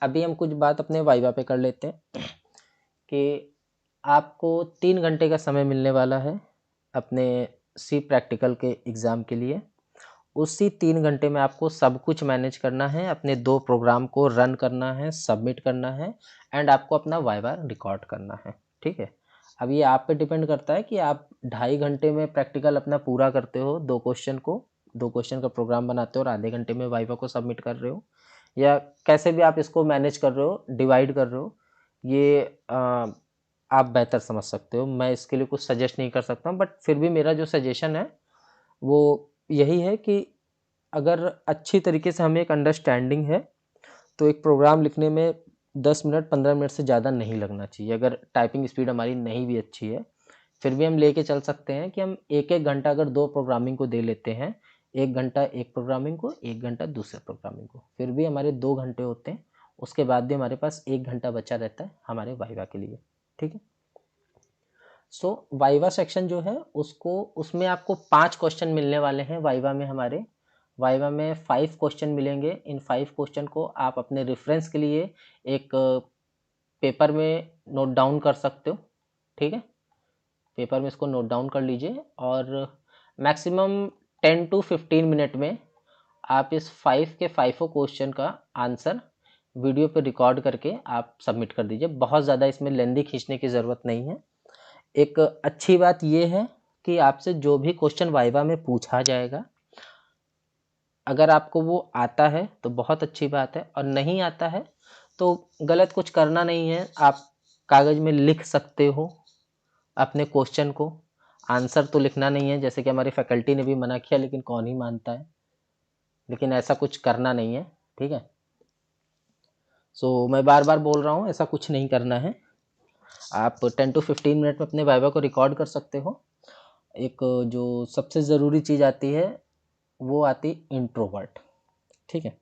अभी हम कुछ बात अपने वाइवा पे कर लेते हैं कि आपको 3 घंटे का समय मिलने वाला है अपने C प्रैक्टिकल के एग्ज़ाम के लिए। उसी 3 घंटे में आपको सब कुछ मैनेज करना है, अपने 2 प्रोग्राम को रन करना है, सबमिट करना है एंड आपको अपना वाइवा रिकॉर्ड करना है, ठीक है। अब ये आप पे डिपेंड करता है कि आप 2.5 घंटे में प्रैक्टिकल अपना पूरा करते हो, 2 क्वेश्चन का प्रोग्राम बनाते हो और आधे घंटे में वाइवा को सबमिट कर रहे हो, या कैसे भी आप इसको मैनेज कर रहे हो, डिवाइड कर रहे हो, ये आप बेहतर समझ सकते हो। मैं इसके लिए कुछ सजेस्ट नहीं कर सकता हूँ, बट फिर भी मेरा जो सजेशन है वो यही है कि अगर अच्छी तरीके से हमें एक अंडरस्टैंडिंग है तो एक प्रोग्राम लिखने में 10 मिनट 15 मिनट से ज़्यादा नहीं लगना चाहिए। अगर टाइपिंग स्पीड हमारी नहीं भी अच्छी है फिर भी हम लेके चल सकते हैं कि हम 1-1 घंटा अगर 2 प्रोग्रामिंग को दे लेते हैं, 1 घंटा एक प्रोग्रामिंग को, 1 घंटा दूसरे प्रोग्रामिंग को, फिर भी हमारे 2 घंटे होते हैं। उसके बाद भी हमारे पास 1 घंटा बचा रहता है हमारे वाइवा के लिए, ठीक है। सो वाइवा सेक्शन जो है उसको उसमें आपको 5 क्वेश्चन मिलने वाले हैं वाइवा में। हमारे वाइवा में 5 क्वेश्चन मिलेंगे। इन 5 क्वेश्चन को आप अपने रेफरेंस के लिए एक पेपर में नोट डाउन कर सकते हो, ठीक है। पेपर में इसको नोट डाउन कर लीजिए और मैक्सिमम 10 to 15 मिनट में आप इस 5 के 5 क्वेश्चन का आंसर वीडियो पे रिकॉर्ड करके आप सबमिट कर दीजिए। बहुत ज़्यादा इसमें लेंदी खींचने की ज़रूरत नहीं है। एक अच्छी बात यह है कि आपसे जो भी क्वेश्चन वाइवा में पूछा जाएगा अगर आपको वो आता है तो बहुत अच्छी बात है, और नहीं आता है तो गलत कुछ करना नहीं है। आप कागज़ में लिख सकते हो अपने क्वेश्चन को, आंसर तो लिखना नहीं है, जैसे कि हमारी फैकल्टी ने भी मना किया लेकिन कौन ही मानता है, लेकिन ऐसा कुछ करना नहीं है, ठीक है। सो मैं बार बार बोल रहा हूँ ऐसा कुछ नहीं करना है। आप 10 to 15 मिनट में अपने वाइवा को रिकॉर्ड कर सकते हो। एक जो सबसे ज़रूरी चीज़ आती है वो आती इंट्रोवर्ट, ठीक है।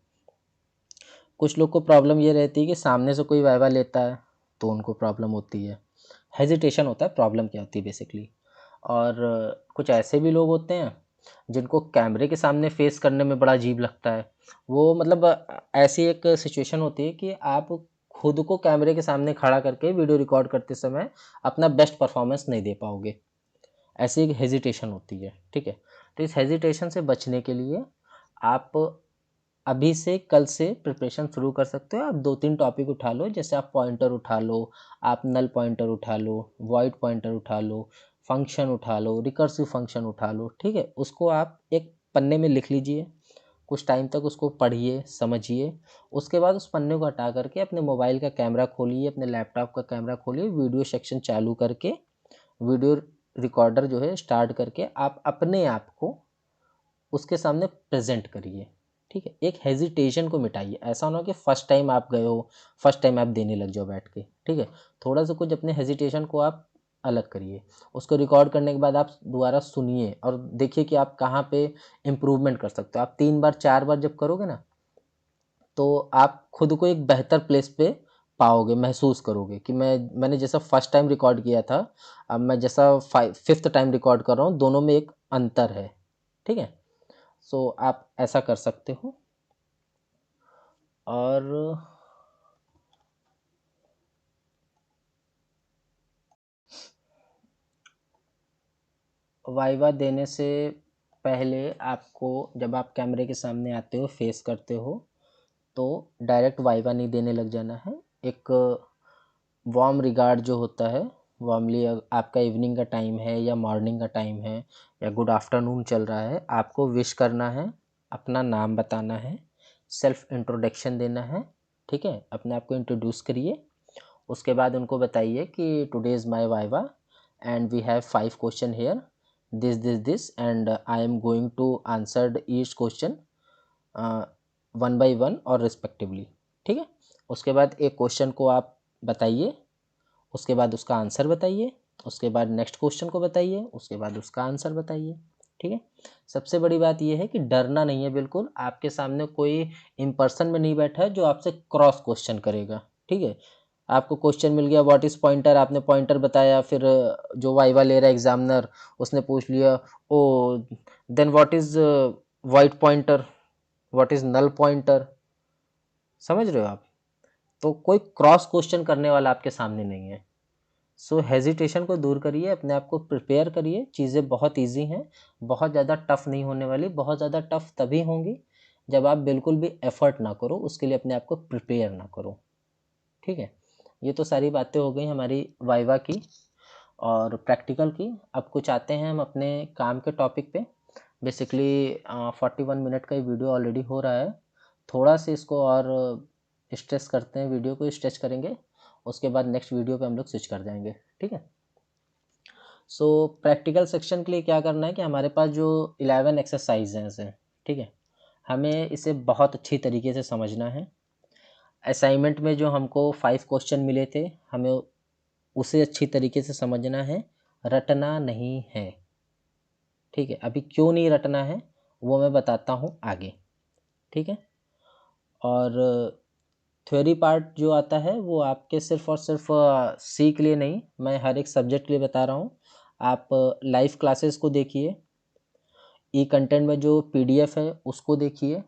कुछ लोग को प्रॉब्लम ये रहती है कि सामने से कोई वाइवा लेता है तो उनको प्रॉब्लम होती है, हेजिटेशन होता है, प्रॉब्लम क्या होती है बेसिकली। और कुछ ऐसे भी लोग होते हैं जिनको कैमरे के सामने फेस करने में बड़ा अजीब लगता है। वो मतलब ऐसी एक सिचुएशन होती है कि आप खुद को कैमरे के सामने खड़ा करके वीडियो रिकॉर्ड करते समय अपना बेस्ट परफॉर्मेंस नहीं दे पाओगे, ऐसी एक हेजिटेशन होती है, ठीक है। तो इस हेजिटेशन से बचने के लिए आप अभी से कल से प्रिपरेशन शुरू कर सकते हो। आप 2-3 टॉपिक उठा लो, जैसे आप पॉइंटर उठा लो, आप नल पॉइंटर उठा लो, वॉइड पॉइंटर उठा लो, फंक्शन उठा लो, रिकर्सिव फंक्शन उठा लो, ठीक है। उसको आप एक पन्ने में लिख लीजिए, कुछ टाइम तक उसको पढ़िए, समझिए। उसके बाद उस पन्ने को हटा करके अपने मोबाइल का कैमरा खोलिए, अपने लैपटॉप का कैमरा खोलिए, वीडियो सेक्शन चालू करके वीडियो रिकॉर्डर जो है स्टार्ट करके आप अपने आप को उसके सामने प्रेजेंट करिए, ठीक है। एक हेजिटेशन को मिटाइए। ऐसा ना हो कि फर्स्ट टाइम आप गए हो, फर्स्ट टाइम आप देने लग जाओ बैठ के, ठीक है। थोड़ा सा कुछ अपने हेजिटेशन को आप अलग करिए। उसको रिकॉर्ड करने के बाद आप दोबारा सुनिए और देखिए कि आप कहाँ पे इम्प्रूवमेंट कर सकते हो। आप 3 बार 4 बार जब करोगे ना, तो आप खुद को एक बेहतर प्लेस पे पाओगे, महसूस करोगे कि मैंने जैसा फर्स्ट टाइम रिकॉर्ड किया था, अब मैं जैसा 5th टाइम रिकॉर्ड कर रहा हूँ, दोनों में एक अंतर है, ठीक है। सो आप ऐसा कर सकते हो। और वाइवा देने से पहले आपको, जब आप कैमरे के सामने आते हो, फेस करते हो, तो डायरेक्ट वाइवा नहीं देने लग जाना है। एक वार्म रिगार्ड जो होता है, वार्मली, आपका इवनिंग का टाइम है या मॉर्निंग का टाइम है या गुड आफ्टरनून चल रहा है, आपको विश करना है, अपना नाम बताना है, सेल्फ इंट्रोडक्शन देना है, ठीक है। अपने आप को इंट्रोड्यूस करिए। उसके बाद उनको बताइए कि today is my viva and we have 5 question here, this and I am going to answer each question one by one और रिस्पेक्टिवली, ठीक है। उसके बाद एक क्वेश्चन को आप बताइए, उसके बाद उसका आंसर बताइए, उसके बाद नेक्स्ट क्वेश्चन को बताइए, उसके बाद उसका आंसर बताइए, ठीक है। सबसे बड़ी बात यह है कि डरना नहीं है बिल्कुल। आपके सामने कोई इन पर्सन में नहीं बैठा है जो आपसे क्रॉस क्वेश्चन करेगा, ठीक है। आपको क्वेश्चन मिल गया व्हाट इज़ पॉइंटर, आपने पॉइंटर बताया, फिर जो वाइवा ले रहा है एग्जामिनर, उसने पूछ लिया oh then what is wild pointer, what is null pointer, समझ रहे हो आप। तो कोई क्रॉस क्वेश्चन करने वाला आपके सामने नहीं है। सो हेजिटेशन को दूर करिए, अपने आप को प्रिपेयर करिए। चीज़ें बहुत इजी हैं, बहुत ज़्यादा टफ नहीं होने वाली। बहुत ज़्यादा टफ तभी होंगी जब आप बिल्कुल भी एफर्ट ना करो, उसके लिए अपने आप को प्रिपेयर ना करो, ठीक है। ये तो सारी बातें हो गई हमारी वाइवा की और प्रैक्टिकल की। अब कुछ आते हैं हम अपने काम के टॉपिक पे। बेसिकली 41 मिनट का ये वीडियो ऑलरेडी हो रहा है। थोड़ा सा इसको और स्ट्रेच करते हैं, वीडियो को स्ट्रेच करेंगे, उसके बाद नेक्स्ट वीडियो पे हम लोग स्विच कर जाएंगे, ठीक है। सो प्रैक्टिकल सेक्शन के लिए क्या करना है कि हमारे पास जो 11 एक्सरसाइजेज हैं, ठीक है, हमें इसे बहुत अच्छी तरीके से समझना है। असाइनमेंट में जो हमको 5 क्वेश्चन मिले थे, हमें उसे अच्छी तरीके से समझना है, रटना नहीं है, ठीक है। अभी क्यों नहीं रटना है वो मैं बताता हूँ आगे, ठीक है। और थ्योरी पार्ट जो आता है वो आपके सिर्फ और सिर्फ सी के लिए नहीं, मैं हर एक सब्जेक्ट के लिए बता रहा हूँ। आप लाइव क्लासेस को देखिए, ई कंटेंट में जो पीडीएफ है उसको देखिए,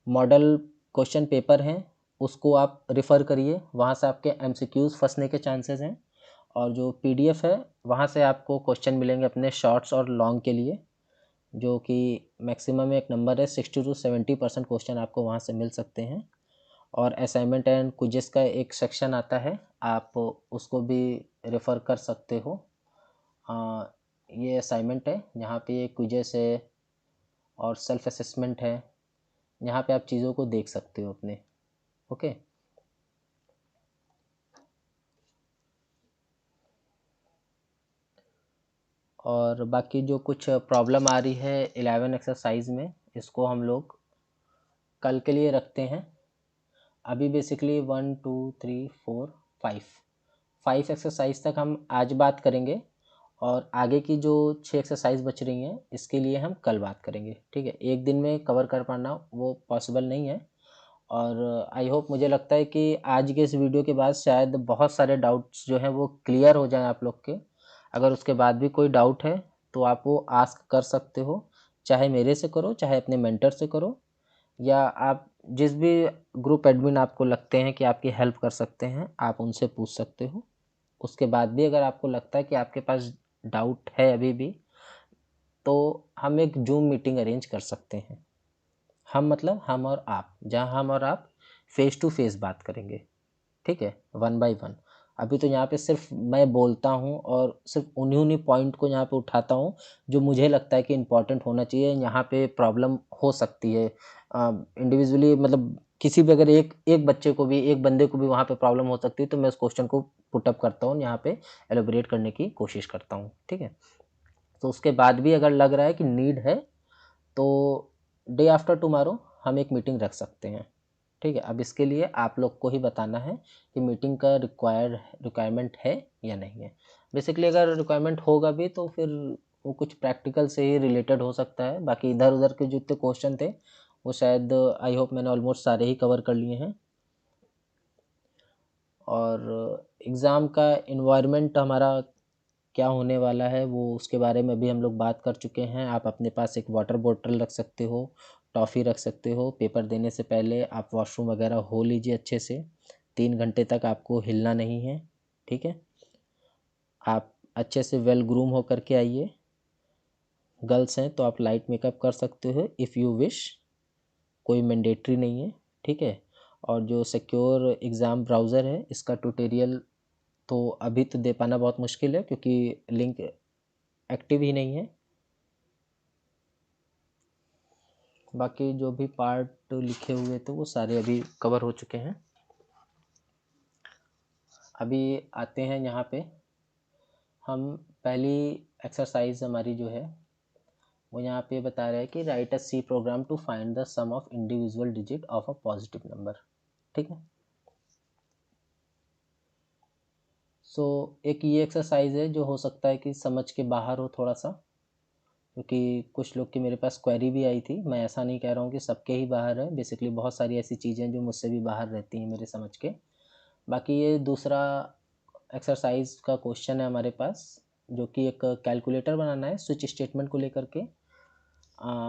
मॉडल क्वेश्चन पेपर हैं उसको आप रिफ़र करिए, वहाँ से आपके एमसीक्यूज़ फंसने के चांसेस हैं। और जो पीडीएफ है वहाँ से आपको क्वेश्चन मिलेंगे अपने शॉर्ट्स और लॉन्ग के लिए, जो कि मैक्सिमम एक नंबर है 60 to 70% क्वेश्चन आपको वहाँ से मिल सकते हैं। और असाइनमेंट एंड क्विज़ेस का एक सेक्शन आता है, आप उसको भी रेफ़र कर सकते हो। ये असाइनमेंट है, यहाँ पे ये क्विज़ेस है और सेल्फ असेसमेंट है, यहाँ पे आप चीज़ों को देख सकते हो अपने, ओके। और बाकी जो कुछ प्रॉब्लम आ रही है 11 एक्सरसाइज में, इसको हम लोग कल के लिए रखते हैं। अभी बेसिकली 1 2 3 4 5 एक्सरसाइज तक हम आज बात करेंगे और आगे की जो 6 एक्सरसाइज बच रही हैं इसके लिए हम कल बात करेंगे, ठीक है। एक दिन में कवर कर पाना वो पॉसिबल नहीं है। और आई होप, मुझे लगता है कि आज के इस वीडियो के बाद शायद बहुत सारे डाउट्स जो हैं वो क्लियर हो जाएं आप लोग के। अगर उसके बाद भी कोई डाउट है तो आप वो आस्क कर सकते हो, चाहे मेरे से करो, चाहे अपने मेंटर से करो, या आप जिस भी ग्रुप एडमिन आपको लगते हैं कि आपकी हेल्प कर सकते हैं आप उनसे पूछ सकते हो। उसके बाद भी अगर आपको लगता है कि आपके पास डाउट है अभी भी, तो हम एक जूम मीटिंग अरेंज कर सकते हैं। हम मतलब हम और आप, जहाँ हम और आप फेस टू फेस बात करेंगे, ठीक है, 1 बाय 1। अभी तो यहाँ पे सिर्फ मैं बोलता हूँ और सिर्फ उन्हीं पॉइंट को यहाँ पे उठाता हूँ जो मुझे लगता है कि इम्पोर्टेंट होना चाहिए। यहाँ पे प्रॉब्लम हो सकती है इंडिविजुअली, मतलब किसी भी अगर एक बच्चे को भी, एक बंदे को भी वहाँ पे प्रॉब्लम हो सकती है, तो मैं उस क्वेश्चन को पुटअप करता हूँ, यहाँ पे एलोबरेट करने की कोशिश करता हूँ, ठीक है। तो उसके बाद भी अगर लग रहा है कि नीड है तो डे आफ्टर टुमारो हम एक मीटिंग रख सकते हैं, ठीक है। अब इसके लिए आप लोग को ही बताना है कि मीटिंग का रिक्वायरमेंट है या नहीं है। बेसिकली अगर रिक्वायरमेंट होगा भी तो फिर वो कुछ प्रैक्टिकल से ही रिलेटेड हो सकता है। बाकी इधर उधर के जितने क्वेश्चन थे वो शायद आई होप मैंने ऑलमोस्ट सारे ही कवर कर लिए हैं। और एग्ज़ाम का इन्वायरमेंट हमारा क्या होने वाला है वो उसके बारे में भी हम लोग बात कर चुके हैं। आप अपने पास एक वाटर बॉटल रख सकते हो, टॉफ़ी रख सकते हो। पेपर देने से पहले आप वॉशरूम वगैरह हो लीजिए अच्छे से। 3 घंटे तक आपको हिलना नहीं है, ठीक है। आप अच्छे से वेल ग्रूम होकर के आइए। गर्ल्स हैं तो आप लाइट मेकअप कर सकते हो इफ़ यू विश, कोई मैंडेटरी नहीं है, ठीक है। और जो सिक्योर एग्ज़ाम ब्राउज़र है इसका ट्यूटोरियल तो अभी तो दे पाना बहुत मुश्किल है क्योंकि लिंक एक्टिव ही नहीं है। बाकी जो भी पार्ट लिखे हुए थे वो सारे अभी कवर हो चुके हैं। अभी आते हैं यहाँ पे, हम पहली एक्सरसाइज हमारी जो है वो यहाँ पे बता रहे हैं कि write a C program to find the sum of individual digit of a positive number, ठीक है। सो एक ये एक्सरसाइज है जो हो सकता है कि समझ के बाहर हो थोड़ा सा, क्योंकि कुछ लोग की मेरे पास क्वेरी भी आई थी। मैं ऐसा नहीं कह रहा हूँ कि सबके ही बाहर है, बेसिकली बहुत सारी ऐसी चीज़ें जो मुझसे भी बाहर रहती हैं मेरे समझ के। बाकी ये दूसरा एक्सरसाइज का क्वेश्चन है हमारे पास, जो कि एक कैलकुलेटर बनाना है स्विच स्टेटमेंट को लेकर के।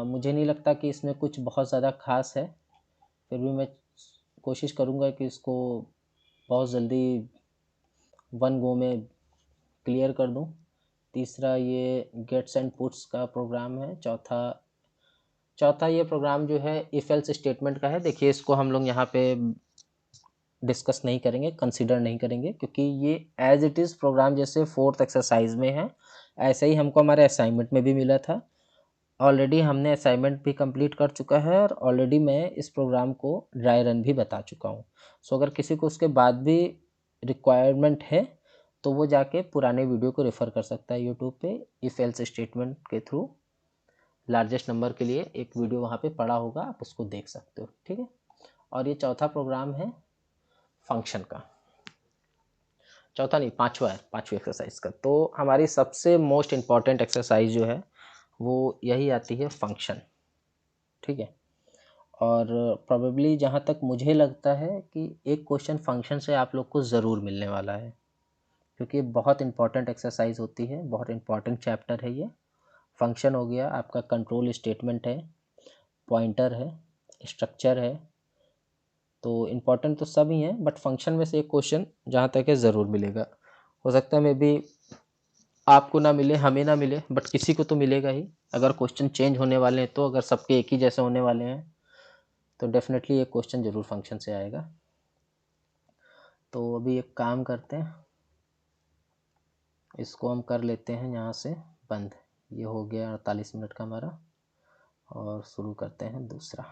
मुझे नहीं लगता कि इसमें कुछ बहुत ज़्यादा खास है, फिर भी मैं कोशिश करूँगा कि इसको बहुत जल्दी 1 गो में क्लियर कर दूँ। तीसरा ये गेट्स एंड पुट्स का प्रोग्राम है। चौथा ये प्रोग्राम जो है इफ एल्स स्टेटमेंट का है। देखिए इसको हम लोग यहाँ पे डिस्कस नहीं करेंगे, कंसीडर नहीं करेंगे, क्योंकि ये एज इट इज़ प्रोग्राम जैसे 4th एक्सरसाइज में है ऐसे ही हमको हमारे असाइनमेंट में भी मिला था। ऑलरेडी हमने असाइनमेंट भी कंप्लीट कर चुका है और ऑलरेडी मैं इस प्रोग्राम को ड्राई रन भी बता चुका हूँ। सो अगर किसी को उसके बाद भी रिक्वायरमेंट है तो वो जाके पुराने वीडियो को रेफ़र कर सकता है यूट्यूब पे। इफ़ एल्स स्टेटमेंट के थ्रू लार्जेस्ट नंबर के लिए एक वीडियो वहाँ पे पड़ा होगा, आप उसको देख सकते हो, ठीक है। और ये चौथा प्रोग्राम है फंक्शन का, चौथा नहीं पांचवा है, पांचवी एक्सरसाइज का। तो हमारी सबसे मोस्ट इम्पॉर्टेंट एक्सरसाइज जो है वो यही आती है फंक्शन, ठीक है। और प्रोबेबली जहाँ तक मुझे लगता है कि एक क्वेश्चन फंक्शन से आप लोग को ज़रूर मिलने वाला है, क्योंकि बहुत इंपॉर्टेंट एक्सरसाइज होती है, बहुत इंपॉर्टेंट चैप्टर है ये। फंक्शन हो गया आपका, कंट्रोल स्टेटमेंट है, पॉइंटर है, स्ट्रक्चर है, तो इम्पॉर्टेंट तो सब ही हैं, बट फंक्शन में से एक क्वेश्चन जहाँ तक है ज़रूर मिलेगा। हो सकता है मे बी आपको ना मिले, हमें ना मिले, बट किसी को तो मिलेगा ही। अगर क्वेश्चन चेंज होने वाले हैं तो, अगर सबके एक ही जैसे होने वाले हैं तो डेफिनेटली एक क्वेश्चन ज़रूर फंक्शन से आएगा। तो अभी एक काम करते हैं, इसको हम कर लेते हैं यहाँ से बंद। ये हो गया 48 मिनट का हमारा, और शुरू करते हैं दूसरा।